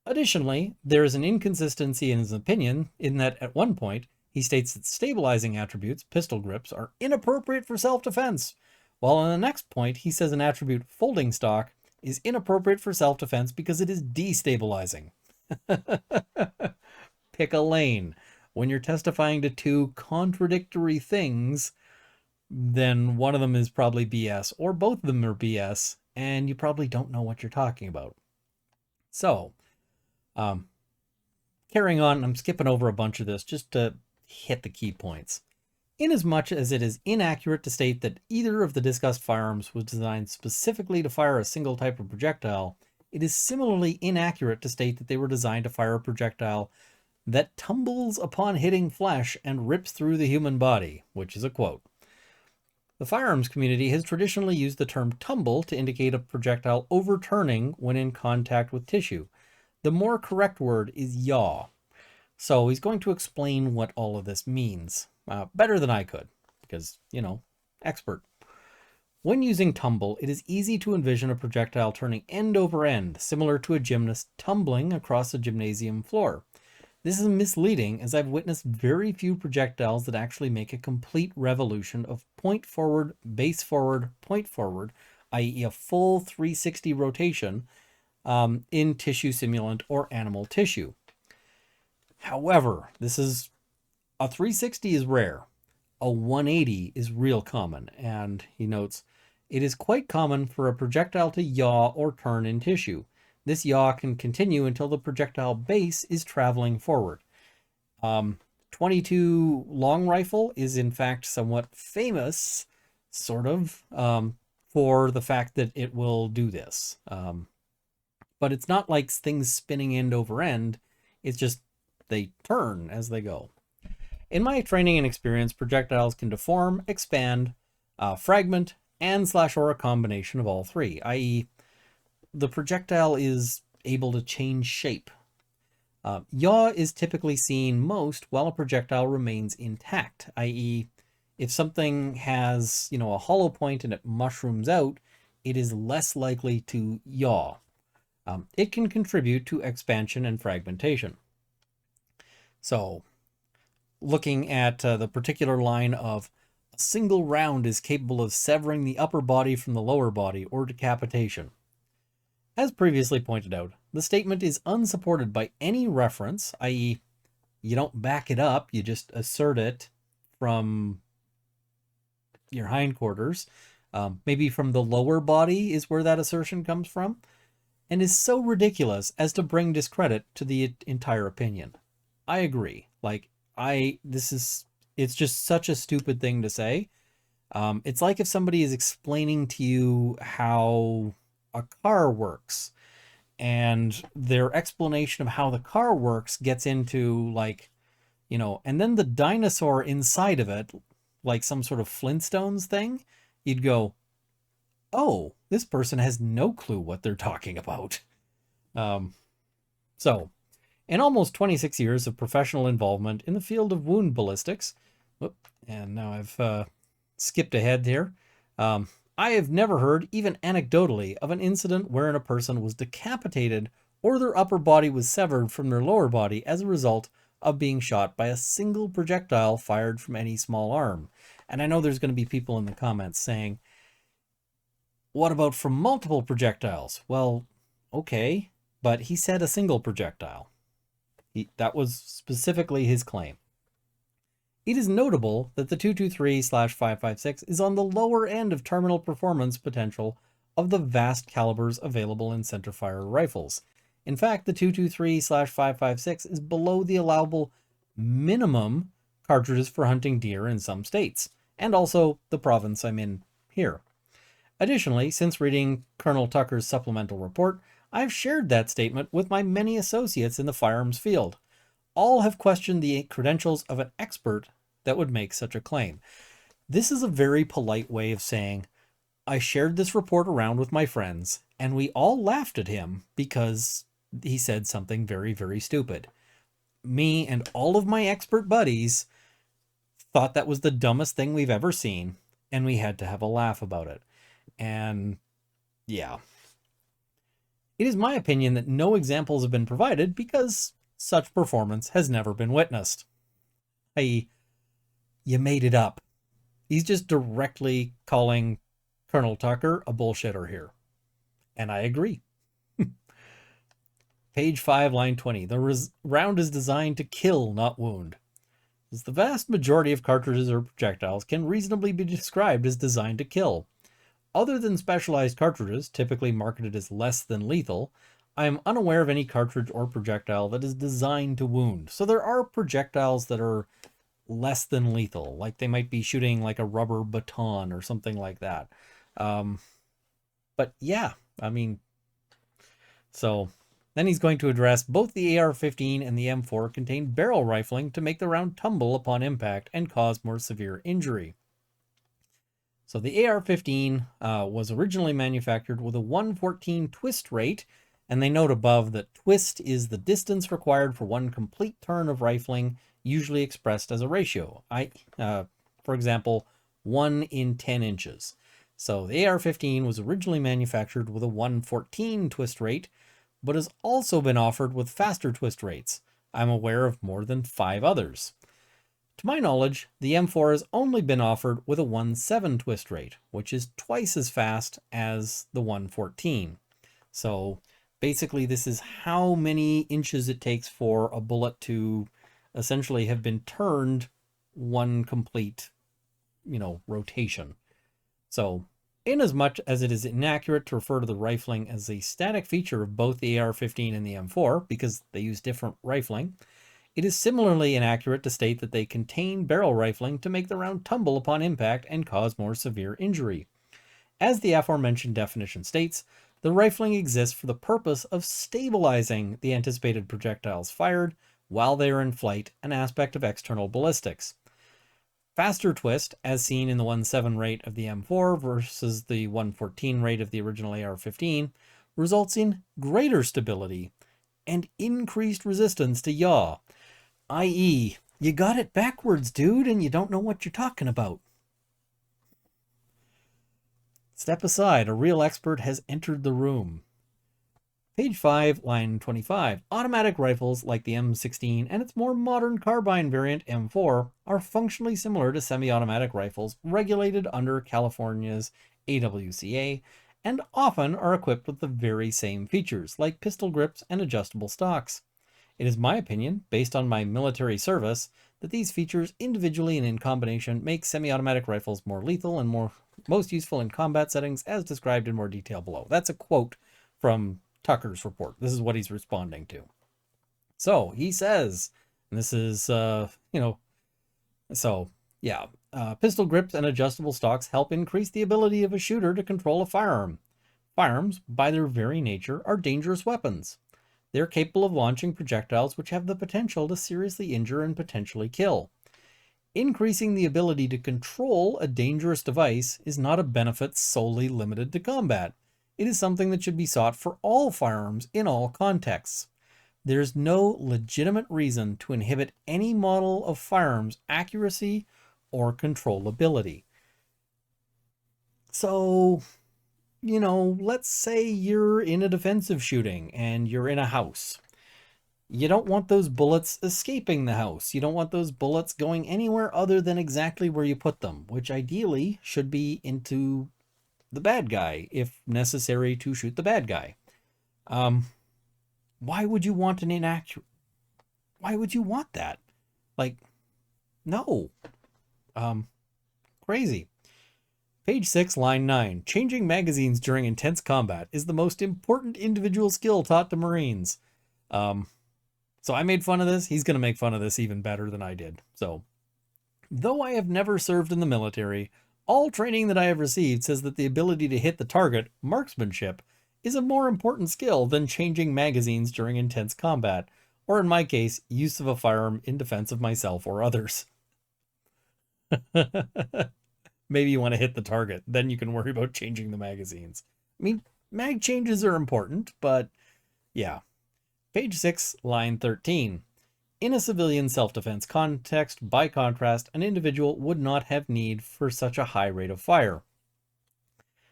Additionally, there is an inconsistency in his opinion in that at one point, he states that stabilizing attributes, pistol grips, are inappropriate for self-defense, while on the next point, he says an attribute, folding stock, is inappropriate for self-defense because it is destabilizing. Pick a lane. When you're testifying to 2 contradictory things, then one of them is probably BS, or both of them are BS, and you probably don't know what you're talking about. So, carrying on, I'm skipping over a bunch of this just to hit the key points. Inasmuch as it is inaccurate to state that either of the discussed firearms was designed specifically to fire a single type of projectile, it is similarly inaccurate to state that they were designed to fire a projectile that tumbles upon hitting flesh and rips through the human body, which is a quote. The firearms community has traditionally used the term tumble to indicate a projectile overturning when in contact with tissue. The more correct word is yaw. So he's going to explain what all of this means better than I could, because, you know, expert. When using tumble, it is easy to envision a projectile turning end over end, similar to a gymnast tumbling across a gymnasium floor. This is misleading, as I've witnessed very few projectiles that actually make a complete revolution of point forward, base forward, point forward, i.e. a full 360 rotation in tissue simulant or animal tissue. However, this is a 360 is rare. A 180 is real common, and he notes, it is quite common for a projectile to yaw or turn in tissue. This yaw can continue until the projectile base is traveling forward. 22 long rifle is in fact somewhat famous, sort of, for the fact that it will do this. But it's not like things spinning end over end. It's just they turn as they go. In my training and experience, projectiles can deform, expand, fragment, and slash or a combination of all three, i.e. the projectile is able to change shape. Yaw is typically seen most while a projectile remains intact, i.e. if something has, a hollow point and it mushrooms out, it is less likely to yaw. It can contribute to expansion and fragmentation. So, looking at the particular line of a single round is capable of severing the upper body from the lower body or decapitation. As previously pointed out, the statement is unsupported by any reference, i.e. you don't back it up, you just assert it from your hindquarters. Maybe from the lower body is where that assertion comes from, and is so ridiculous as to bring discredit to the entire opinion. I agree. It's just such a stupid thing to say. It's like if somebody is explaining to you how a car works, and their explanation of how the car works gets into and then the dinosaur inside of it, like some sort of Flintstones thing, you'd go, oh, this person has no clue what they're talking about. So, in almost 26 years of professional involvement in the field of wound ballistics, and now I've skipped ahead here, I have never heard, even anecdotally, of an incident wherein a person was decapitated or their upper body was severed from their lower body as a result of being shot by a single projectile fired from any small arm. And I know there's going to be people in the comments saying, what about from multiple projectiles? Well, okay, but he said a single projectile. That was specifically his claim. It is notable that the 223/556 is on the lower end of terminal performance potential of the vast calibers available in centerfire rifles. In fact, the 223/556 is below the allowable minimum cartridges for hunting deer in some states, and also the province I'm in here. Additionally, since reading Colonel Tucker's supplemental report, I've shared that statement with my many associates in the firearms field. All have questioned the credentials of an expert that would make such a claim. This is a very polite way of saying, I shared this report around with my friends, and we all laughed at him because he said something very, very stupid. Me and all of my expert buddies thought that was the dumbest thing we've ever seen, and we had to have a laugh about it. And yeah. It is my opinion that no examples have been provided because such performance has never been witnessed. I.e., you made it up. He's just directly calling Colonel Tucker a bullshitter here. And I agree. Page 5, line 20. The round is designed to kill, not wound. As the vast majority of cartridges or projectiles can reasonably be described as designed to kill. Other than specialized cartridges, typically marketed as less than lethal, I am unaware of any cartridge or projectile that is designed to wound. So there are projectiles that are less than lethal, like they might be shooting like a rubber baton or something like that. But yeah, so then he's going to address both the AR-15 and the M4 contain barrel rifling to make the round tumble upon impact and cause more severe injury. So the AR-15 was originally manufactured with a 114 twist rate, and they note above that twist is the distance required for one complete turn of rifling, usually expressed as a ratio. For example, 1 in 10 inches. So the AR-15 was originally manufactured with a 114 twist rate, but has also been offered with faster twist rates. I'm aware of more than 5 others. To my knowledge, the M4 has only been offered with a 1.7 twist rate, which is twice as fast as the 114. So basically this is how many inches it takes for a bullet to essentially have been turned one complete, rotation. So inasmuch as it is inaccurate to refer to the rifling as a static feature of both the AR-15 and the M4 because they use different rifling, it is similarly inaccurate to state that they contain barrel rifling to make the round tumble upon impact and cause more severe injury. As the aforementioned definition states, the rifling exists for the purpose of stabilizing the anticipated projectiles fired while they are in flight, an aspect of external ballistics. Faster twist, as seen in the 1.7 rate of the M4 versus the 1.14 rate of the original AR-15, results in greater stability and increased resistance to yaw, i.e., you got it backwards, dude, and you don't know what you're talking about. Step aside, a real expert has entered the room. Page 5, line 25. Automatic rifles like the M16 and its more modern carbine variant M4 are functionally similar to semi-automatic rifles regulated under California's AWCA and often are equipped with the very same features like pistol grips and adjustable stocks. It is my opinion, based on my military service, that these features individually and in combination make semi-automatic rifles more lethal and most useful in combat settings as described in more detail below. That's a quote from Tucker's report. This is what he's responding to. So he says, and this is, pistol grips and adjustable stocks help increase the ability of a shooter to control a firearm. Firearms, by their very nature, are dangerous weapons. They're capable of launching projectiles which have the potential to seriously injure and potentially kill. Increasing the ability to control a dangerous device is not a benefit solely limited to combat. It is something that should be sought for all firearms in all contexts. There's no legitimate reason to inhibit any model of firearms accuracy or controllability. So, let's say you're in a defensive shooting and you're in a house. You don't want those bullets escaping the house. You don't want those bullets going anywhere other than exactly where you put them, which ideally should be into the bad guy, if necessary to shoot the bad guy. Why would you want an inaccurate? Why would you want that? No. Crazy. Page 6, line 9. Changing magazines during intense combat is the most important individual skill taught to Marines. So I made fun of this. He's going to make fun of this even better than I did. So, though I have never served in the military, all training that I have received says that the ability to hit the target, marksmanship, is a more important skill than changing magazines during intense combat, or in my case, use of a firearm in defense of myself or others. Maybe you want to hit the target, then you can worry about changing the magazines. I mean, mag changes are important, but yeah. Page 6, line 13. In a civilian self-defense context, by contrast, an individual would not have need for such a high rate of fire.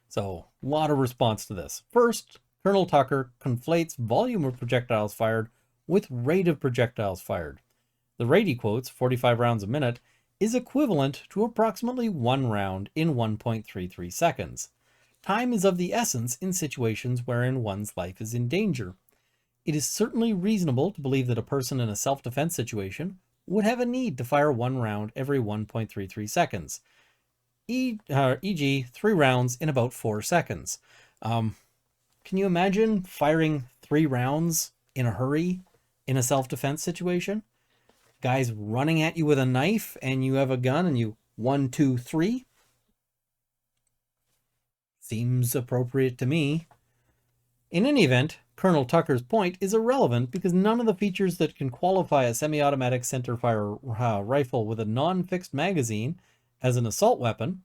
So, a lot of response to this. First, Colonel Tucker conflates volume of projectiles fired with rate of projectiles fired. The rate he quotes, 45 rounds a minute, is equivalent to approximately 1 round in 1.33 seconds. Time is of the essence in situations wherein one's life is in danger. It is certainly reasonable to believe that a person in a self-defense situation would have a need to fire 1 round every 1.33 seconds, e.g. 3 rounds in about 4 seconds. Can you imagine firing 3 rounds in a hurry in a self-defense situation? Guys running at you with a knife and you have a gun and you 1, 2, 3? Seems appropriate to me. In any event, Colonel Tucker's point is irrelevant because none of the features that can qualify a semi-automatic centerfire rifle with a non-fixed magazine as an assault weapon,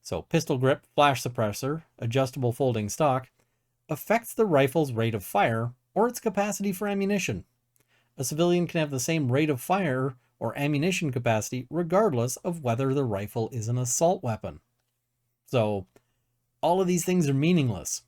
so pistol grip, flash suppressor, adjustable folding stock, affects the rifle's rate of fire or its capacity for ammunition. A civilian can have the same rate of fire or ammunition capacity regardless of whether the rifle is an assault weapon. So, all of these things are meaningless.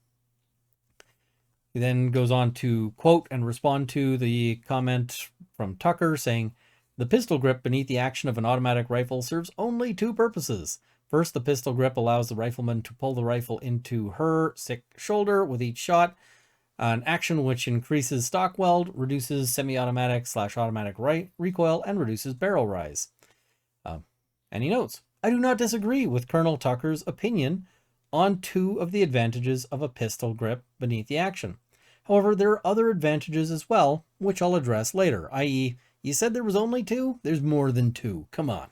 He then goes on to quote and respond to the comment from Tucker saying, the pistol grip beneath the action of an automatic rifle serves only 2 purposes. First, the pistol grip allows the rifleman to pull the rifle into her sick shoulder with each shot, an action which increases stock weld, reduces semi-automatic/automatic recoil, and reduces barrel rise. And he notes, I do not disagree with Colonel Tucker's opinion on 2 of the advantages of a pistol grip beneath the action. However, there are other advantages as well, which I'll address later, i.e., you said there was only 2? There's more than 2. Come on.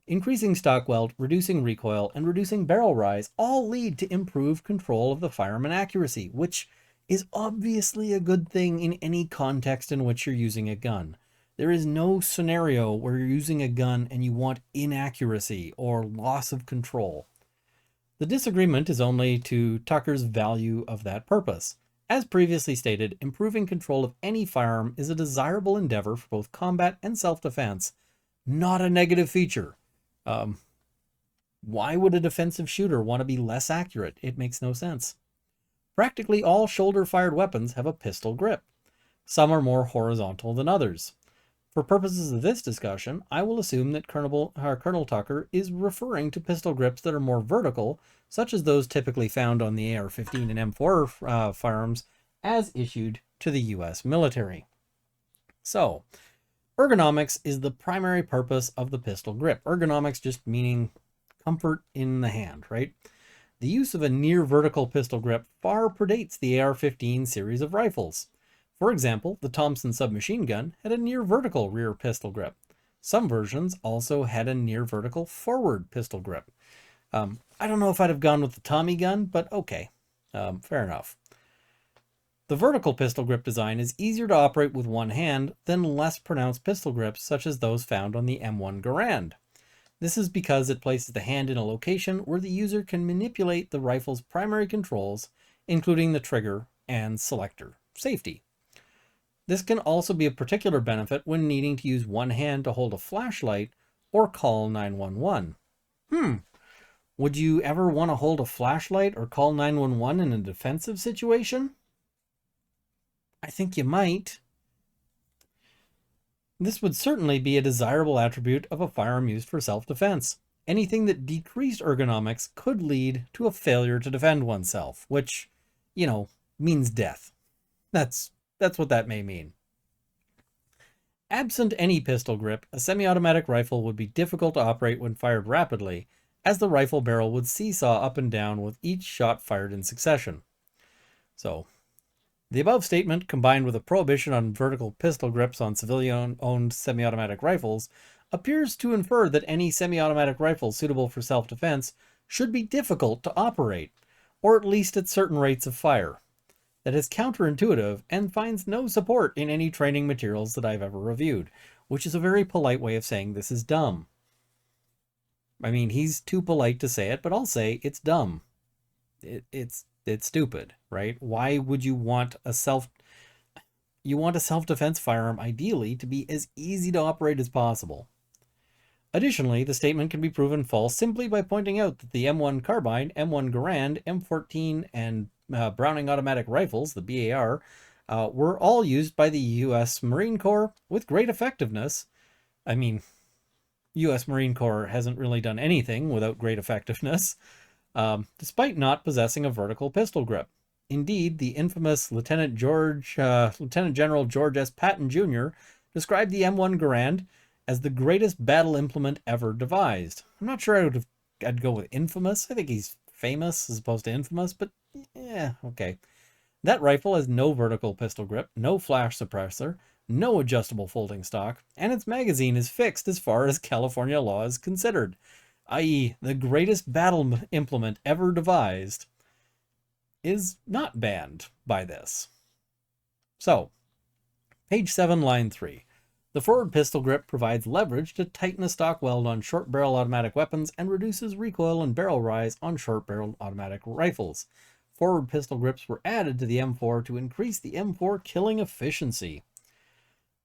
Increasing stock weld, reducing recoil, and reducing barrel rise all lead to improved control of the firearm and accuracy, which is obviously a good thing in any context in which you're using a gun. There is no scenario where you're using a gun and you want inaccuracy or loss of control. The disagreement is only to Tucker's value of that purpose. As previously stated, improving control of any firearm is a desirable endeavor for both combat and self-defense, not a negative feature. Why would a defensive shooter want to be less accurate? It makes no sense. Practically all shoulder-fired weapons have a pistol grip. Some are more horizontal than others. For purposes of this discussion, I will assume that Colonel Tucker is referring to pistol grips that are more vertical, such as those typically found on the AR-15 and M4 firearms as issued to the US military. So, ergonomics is the primary purpose of the pistol grip. Ergonomics just meaning comfort in the hand, right? The use of a near vertical pistol grip far predates the AR-15 series of rifles. For example, the Thompson submachine gun had a near vertical rear pistol grip. Some versions also had a near vertical forward pistol grip. I don't know if I'd have gone with the Tommy gun, but okay, fair enough. The vertical pistol grip design is easier to operate with one hand than less pronounced pistol grips such as those found on the M1 Garand. This is because it places the hand in a location where the user can manipulate the rifle's primary controls, including the trigger and selector safety. This can also be a particular benefit when needing to use one hand to hold a flashlight or call 911. Would you ever want to hold a flashlight or call 911 in a defensive situation? I think you might. This would certainly be a desirable attribute of a firearm used for self-defense. Anything that decreased ergonomics could lead to a failure to defend oneself, which, means death. That's what that may mean. Absent any pistol grip, a semi-automatic rifle would be difficult to operate when fired rapidly, as the rifle barrel would seesaw up and down with each shot fired in succession. So, the above statement, combined with a prohibition on vertical pistol grips on civilian-owned semi-automatic rifles, appears to infer that any semi-automatic rifle suitable for self-defense should be difficult to operate, or at least at certain rates of fire. That is counterintuitive and finds no support in any training materials that I've ever reviewed, which is a very polite way of saying this is dumb. I mean, he's too polite to say it, but I'll say it's dumb. It's stupid, right? Why would you want a self-defense firearm ideally to be as easy to operate as possible? Additionally, the statement can be proven false simply by pointing out that the M1 carbine, M1 Garand, M14, and Browning automatic rifles, the BAR, were all used by the U.S. Marine Corps with great effectiveness. I mean, U.S. Marine Corps hasn't really done anything without great effectiveness, despite not possessing a vertical pistol grip. Indeed, the infamous Lieutenant General George S. Patton Jr. described the M1 Garand as the greatest battle implement ever devised. I'm not sure I'd go with infamous. I think he's famous as opposed to infamous, but yeah, okay. That rifle has no vertical pistol grip, no flash suppressor, no adjustable folding stock, and its magazine is fixed as far as California law is considered, i.e. the greatest battle implement ever devised is not banned by this. So, page 7, line 3. The forward pistol grip provides leverage to tighten a stock weld on short barrel automatic weapons and reduces recoil and barrel rise on short barrel automatic rifles. Forward pistol grips were added to the M4 to increase the M4 killing efficiency.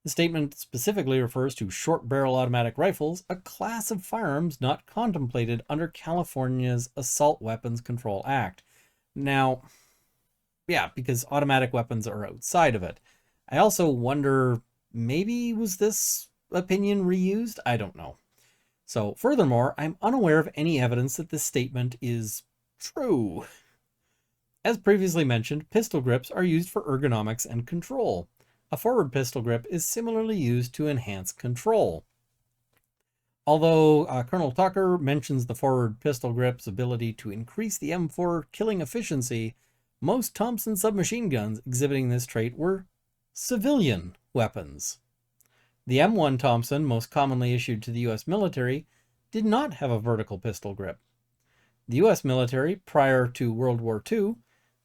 The statement specifically refers to short barrel automatic rifles, a class of firearms not contemplated under California's Assault Weapons Control Act. Now, yeah, because automatic weapons are outside of it. I also wonder, maybe was this opinion reused? I don't know. So, furthermore, I'm unaware of any evidence that this statement is true. As previously mentioned, pistol grips are used for ergonomics and control. A forward pistol grip is similarly used to enhance control. Although Colonel Tucker mentions the forward pistol grip's ability to increase the M4 killing efficiency, most Thompson submachine guns exhibiting this trait were civilian weapons. The M1 Thompson, most commonly issued to the U.S. military, did not have a vertical pistol grip. The U.S. military, prior to World War II,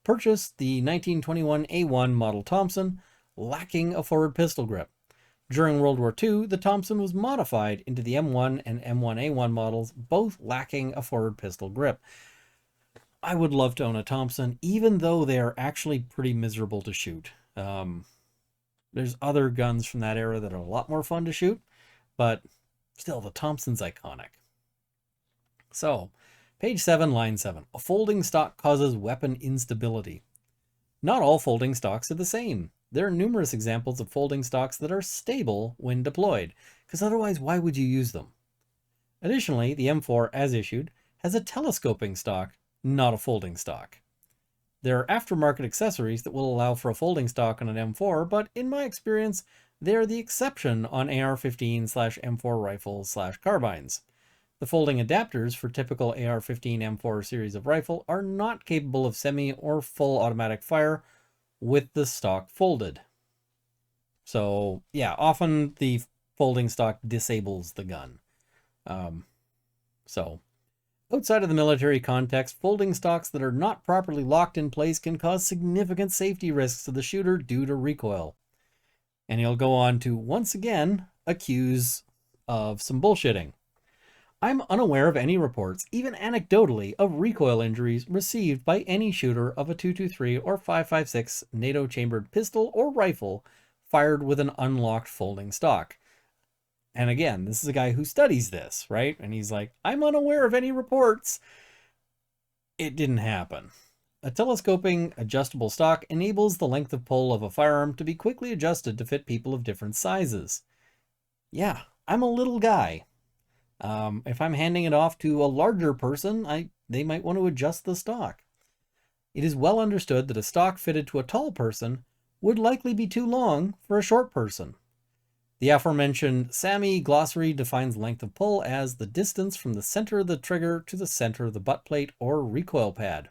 purchased the 1921 A1 model Thompson, lacking a forward pistol grip. During World War II, the Thompson was modified into the M1 and M1A1 models, both lacking a forward pistol grip. I would love to own a Thompson, even though they are actually pretty miserable to shoot. There's other guns from that era that are a lot more fun to shoot, but still, the Thompson's iconic. So, page 7, line 7. A folding stock causes weapon instability. Not all folding stocks are the same. There are numerous examples of folding stocks that are stable when deployed, because otherwise why would you use them? Additionally, the M4, as issued, has a telescoping stock, not a folding stock. There are aftermarket accessories that will allow for a folding stock on an M4, but in my experience, they are the exception on AR-15/M4 rifles/carbines. The folding adapters for typical AR-15 M4 series of rifle are not capable of semi or full automatic fire with the stock folded. So yeah, often the folding stock disables the gun. Outside of the military context, folding stocks that are not properly locked in place can cause significant safety risks to the shooter due to recoil. And he'll go on to once again accuse of some bullshitting. I'm unaware of any reports, even anecdotally, of recoil injuries received by any shooter of a 223 or 5.56 NATO chambered pistol or rifle fired with an unlocked folding stock. And again, this is a guy who studies this, right? And he's like, I'm unaware of any reports. It didn't happen. A telescoping adjustable stock enables the length of pull of a firearm to be quickly adjusted to fit people of different sizes. Yeah, I'm a little guy. If I'm handing it off to a larger person, they might want to adjust the stock. It is well understood that a stock fitted to a tall person would likely be too long for a short person. The aforementioned SAMI glossary defines length of pull as the distance from the center of the trigger to the center of the butt plate or recoil pad.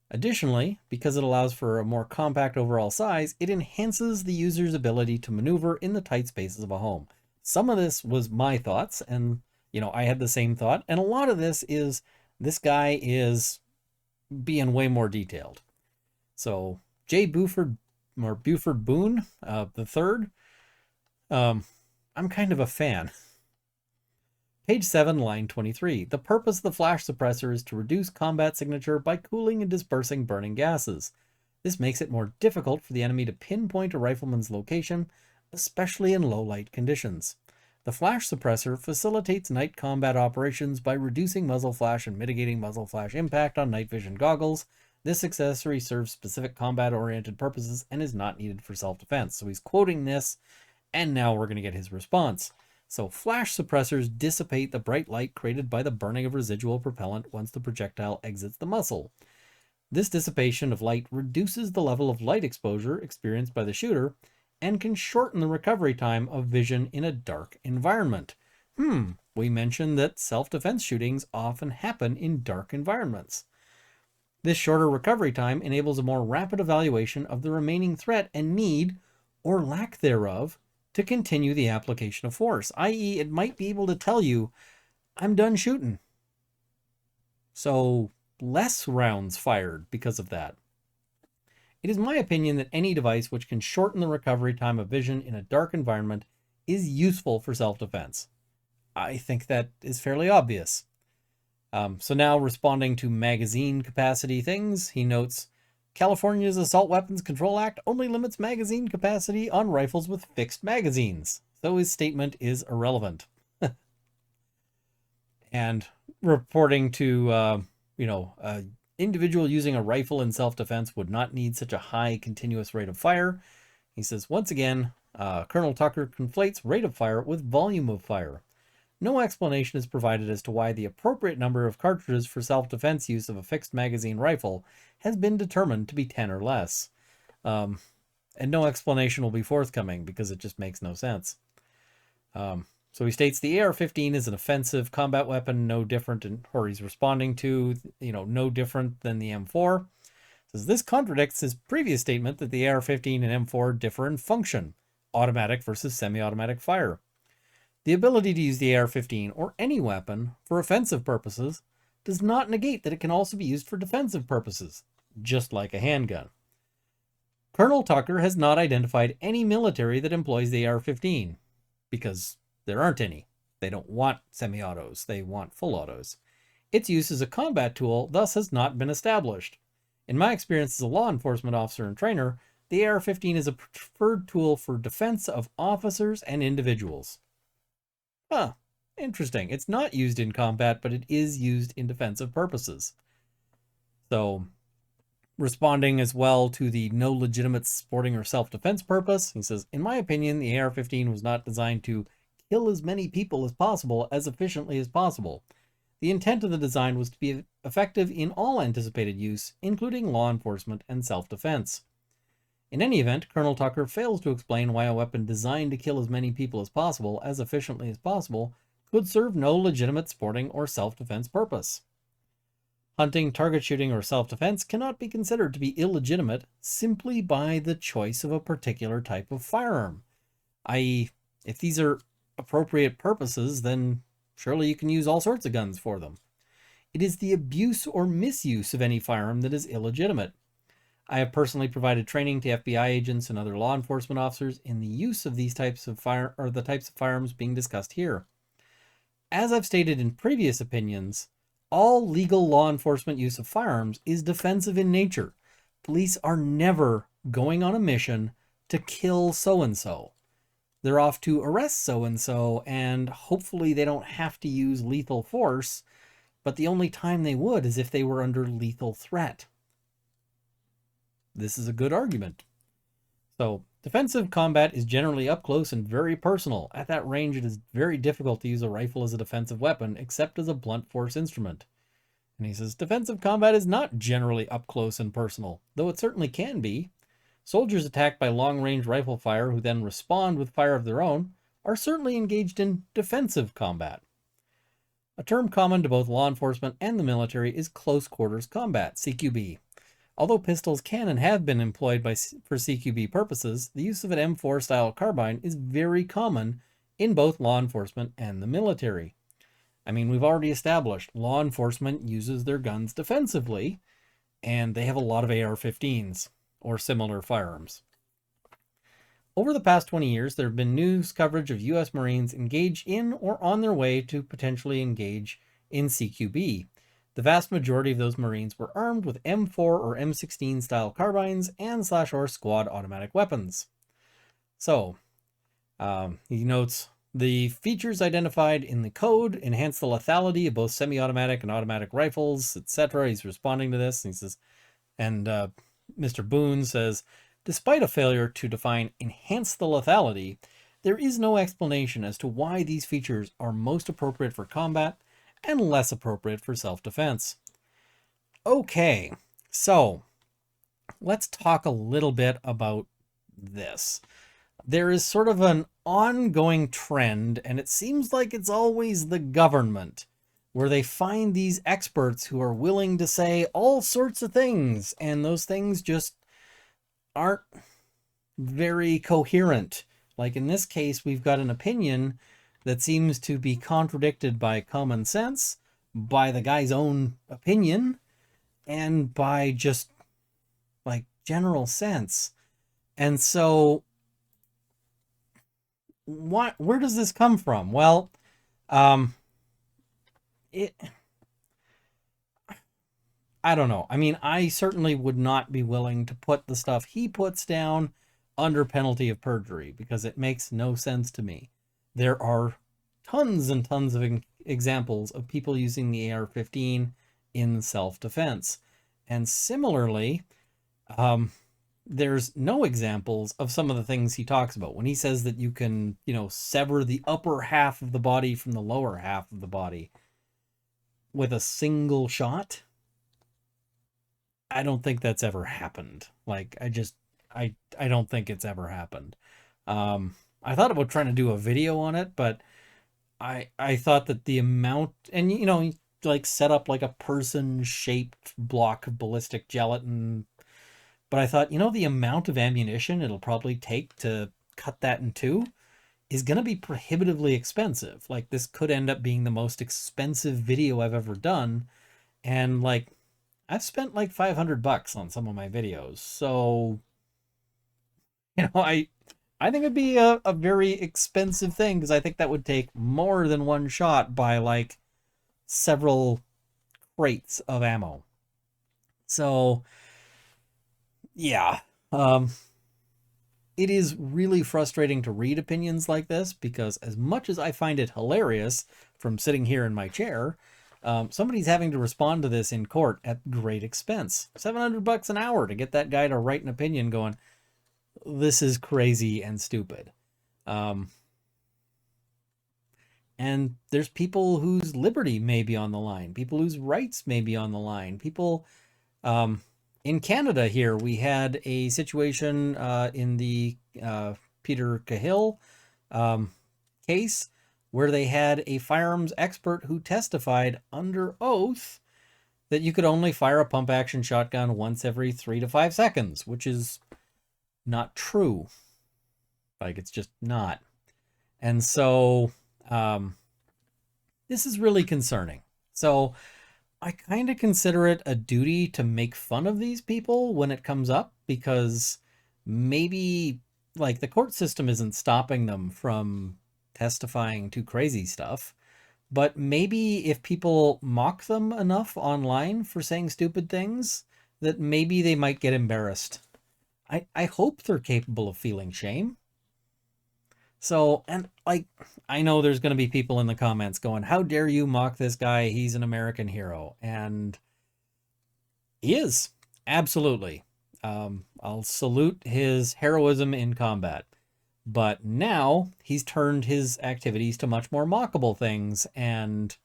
Additionally, because it allows for a more compact overall size, it enhances the user's ability to maneuver in the tight spaces of a home. Some of this was my thoughts, and I had the same thought, and a lot of this guy is being way more detailed. So J. Buford Boone, the third, I'm kind of a fan. Page 7, line 23. The purpose of the flash suppressor is to reduce combat signature by cooling and dispersing burning gases. This makes it more difficult for the enemy to pinpoint a rifleman's location, especially in low light conditions. The flash suppressor facilitates night combat operations by reducing muzzle flash and mitigating muzzle flash impact on night vision goggles. This accessory serves specific combat-oriented purposes and is not needed for self-defense. So he's quoting this, and now we're going to get his response. So flash suppressors dissipate the bright light created by the burning of residual propellant once the projectile exits the muzzle. This dissipation of light reduces the level of light exposure experienced by the shooter and can shorten the recovery time of vision in a dark environment. We mentioned that self-defense shootings often happen in dark environments. This shorter recovery time enables a more rapid evaluation of the remaining threat and need, or lack thereof, to continue the application of force, i.e. it might be able to tell you, I'm done shooting. So less rounds fired because of that. It is my opinion that any device which can shorten the recovery time of vision in a dark environment is useful for self-defense. I think that is fairly obvious. So now responding to magazine capacity things, he notes, California's Assault Weapons Control Act only limits magazine capacity on rifles with fixed magazines, so his statement is irrelevant. And reporting to, individual using a rifle in self-defense would not need such a high continuous rate of fire. He says, once again, Colonel Tucker conflates rate of fire with volume of fire. No explanation is provided as to why the appropriate number of cartridges for self-defense use of a fixed magazine rifle has been determined to be 10 or less. And no explanation will be forthcoming because it just makes no sense. So he states the AR-15 is an offensive combat weapon, no different, or he's responding to, no different than the M4. Says this contradicts his previous statement that the AR-15 and M4 differ in function, automatic versus semi-automatic fire. The ability to use the AR-15 or any weapon for offensive purposes does not negate that it can also be used for defensive purposes, just like a handgun. Colonel Tucker has not identified any military that employs the AR-15 because there aren't any. They don't want semi-autos. They want full autos. Its use as a combat tool thus has not been established. In my experience as a law enforcement officer and trainer, the AR-15 is a preferred tool for defense of officers and individuals. Huh, interesting. It's not used in combat, but it is used in defensive purposes. So, responding as well to the no legitimate sporting or self-defense purpose, he says, in my opinion, the AR-15 was not designed to kill as many people as possible as efficiently as possible. The intent of the design was to be effective in all anticipated use, including law enforcement and self-defense. In any event, Colonel Tucker fails to explain why a weapon designed to kill as many people as possible, as efficiently as possible, could serve no legitimate sporting or self-defense purpose. Hunting, target shooting, or self-defense cannot be considered to be illegitimate simply by the choice of a particular type of firearm. I.e., if these are appropriate purposes, then surely you can use all sorts of guns for them. It is the abuse or misuse of any firearm that is illegitimate. I have personally provided training to FBI agents and other law enforcement officers in the use of these types of the types of firearms being discussed here. As I've stated in previous opinions, all legal law enforcement use of firearms is defensive in nature. Police are never going on a mission to kill so-and-so. They're off to arrest so-and-so, and hopefully they don't have to use lethal force, but the only time they would is if they were under lethal threat. This is a good argument. So, defensive combat is generally up close and very personal. At that range, it is very difficult to use a rifle as a defensive weapon, except as a blunt force instrument. And he says, defensive combat is not generally up close and personal, though it certainly can be. Soldiers attacked by long-range rifle fire, who then respond with fire of their own, are certainly engaged in defensive combat. A term common to both law enforcement and the military is close quarters combat, CQB. Although pistols can and have been employed for CQB purposes, the use of an M4 style carbine is very common in both law enforcement and the military. I mean, we've already established law enforcement uses their guns defensively, and they have a lot of AR-15s or similar firearms. Over the past 20 years, there have been news coverage of U.S. Marines engaged in or on their way to potentially engage in CQB. The vast majority of those Marines were armed with M4 or M16 style carbines and /or squad automatic weapons. So, he notes, the features identified in the code enhance the lethality of both semi-automatic and automatic rifles, etc. He's responding to this, and he says, and Mr. Boone says, despite a failure to define enhance the lethality, there is no explanation as to why these features are most appropriate for combat and less appropriate for self-defense. Okay, so let's talk a little bit about this. There is sort of an ongoing trend, and it seems like it's always the government, where they find these experts who are willing to say all sorts of things, and those things just aren't very coherent. Like in this case, we've got an opinion that seems to be contradicted by common sense, by the guy's own opinion, and by just like general sense. And so where does this come from? Well, I don't know. I mean, I certainly would not be willing to put the stuff he puts down under penalty of perjury, because it makes no sense to me. There are tons and tons of examples of people using the AR-15 in self-defense. And similarly, there's no examples of some of the things he talks about. When he says that you can, sever the upper half of the body from the lower half of the body with a single shot, I don't think that's ever happened. Like, I don't think it's ever happened. I thought about trying to do a video on it, but I thought that the amount, and you like set up like a person-shaped block of ballistic gelatin, but I thought, the amount of ammunition it'll probably take to cut that in two is going to be prohibitively expensive. Like, this could end up being the most expensive video I've ever done, and like, I've spent like $500 on some of my videos, so I think it'd be a very expensive thing because I think that would take more than one shot by like several crates of ammo. So yeah, um, it is really frustrating to read opinions like this because as much as I find it hilarious from sitting here in my chair, somebody's having to respond to this in court at great expense. $700 an hour to get that guy to write an opinion going, this is crazy and stupid. Um, and there's people whose liberty may be on the line, people whose rights may be on the line, people um, in Canada here, we had a situation in the Peter Cahill um, case where they had a firearms expert who testified under oath that you could only fire a pump action shotgun once every 3 to 5 seconds, which is not true. Like, it's just not. And so this is really concerning. So I kind of consider it a duty to make fun of these people when it comes up because maybe like the court system isn't stopping them from testifying to crazy stuff, but maybe if people mock them enough online for saying stupid things, that maybe they might get embarrassed. I hope they're capable of feeling shame. So, and like, I know there's going to be people in the comments going, how dare you mock this guy? He's an American hero. And he is. Absolutely. I'll salute his heroism in combat. But now he's turned his activities to much more mockable things. And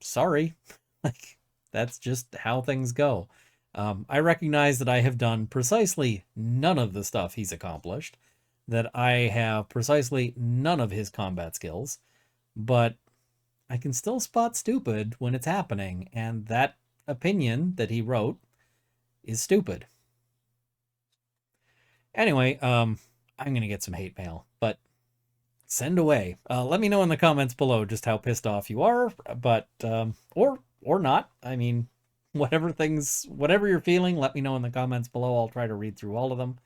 sorry, like, that's just how things go. I recognize that I have done precisely none of the stuff he's accomplished, that I have precisely none of his combat skills, but I can still spot stupid when it's happening, and that opinion that he wrote is stupid. Anyway, I'm going to get some hate mail, but send away. Let me know in the comments below just how pissed off you are, but, or not. I mean, whatever you're feeling, let me know in the comments below. I'll try to read through all of them.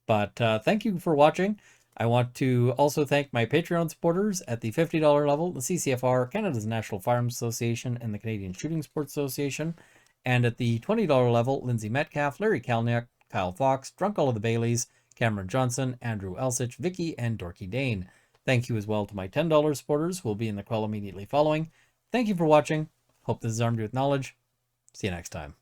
But thank you for watching. I want to also thank my Patreon supporters at the $50 level, the CCFR, Canada's National Firearms Association, and the Canadian Shooting Sports Association. And at the $20 level, Lindsay Metcalf, Larry Kalniak, Kyle Fox, Drunk All of the Baileys, Cameron Johnson, Andrew Elsich, Vicky, and Dorky Dane. Thank you as well to my $10 supporters who will be in the call immediately following. Thank you for watching. Hope this has armed you with knowledge. See you next time.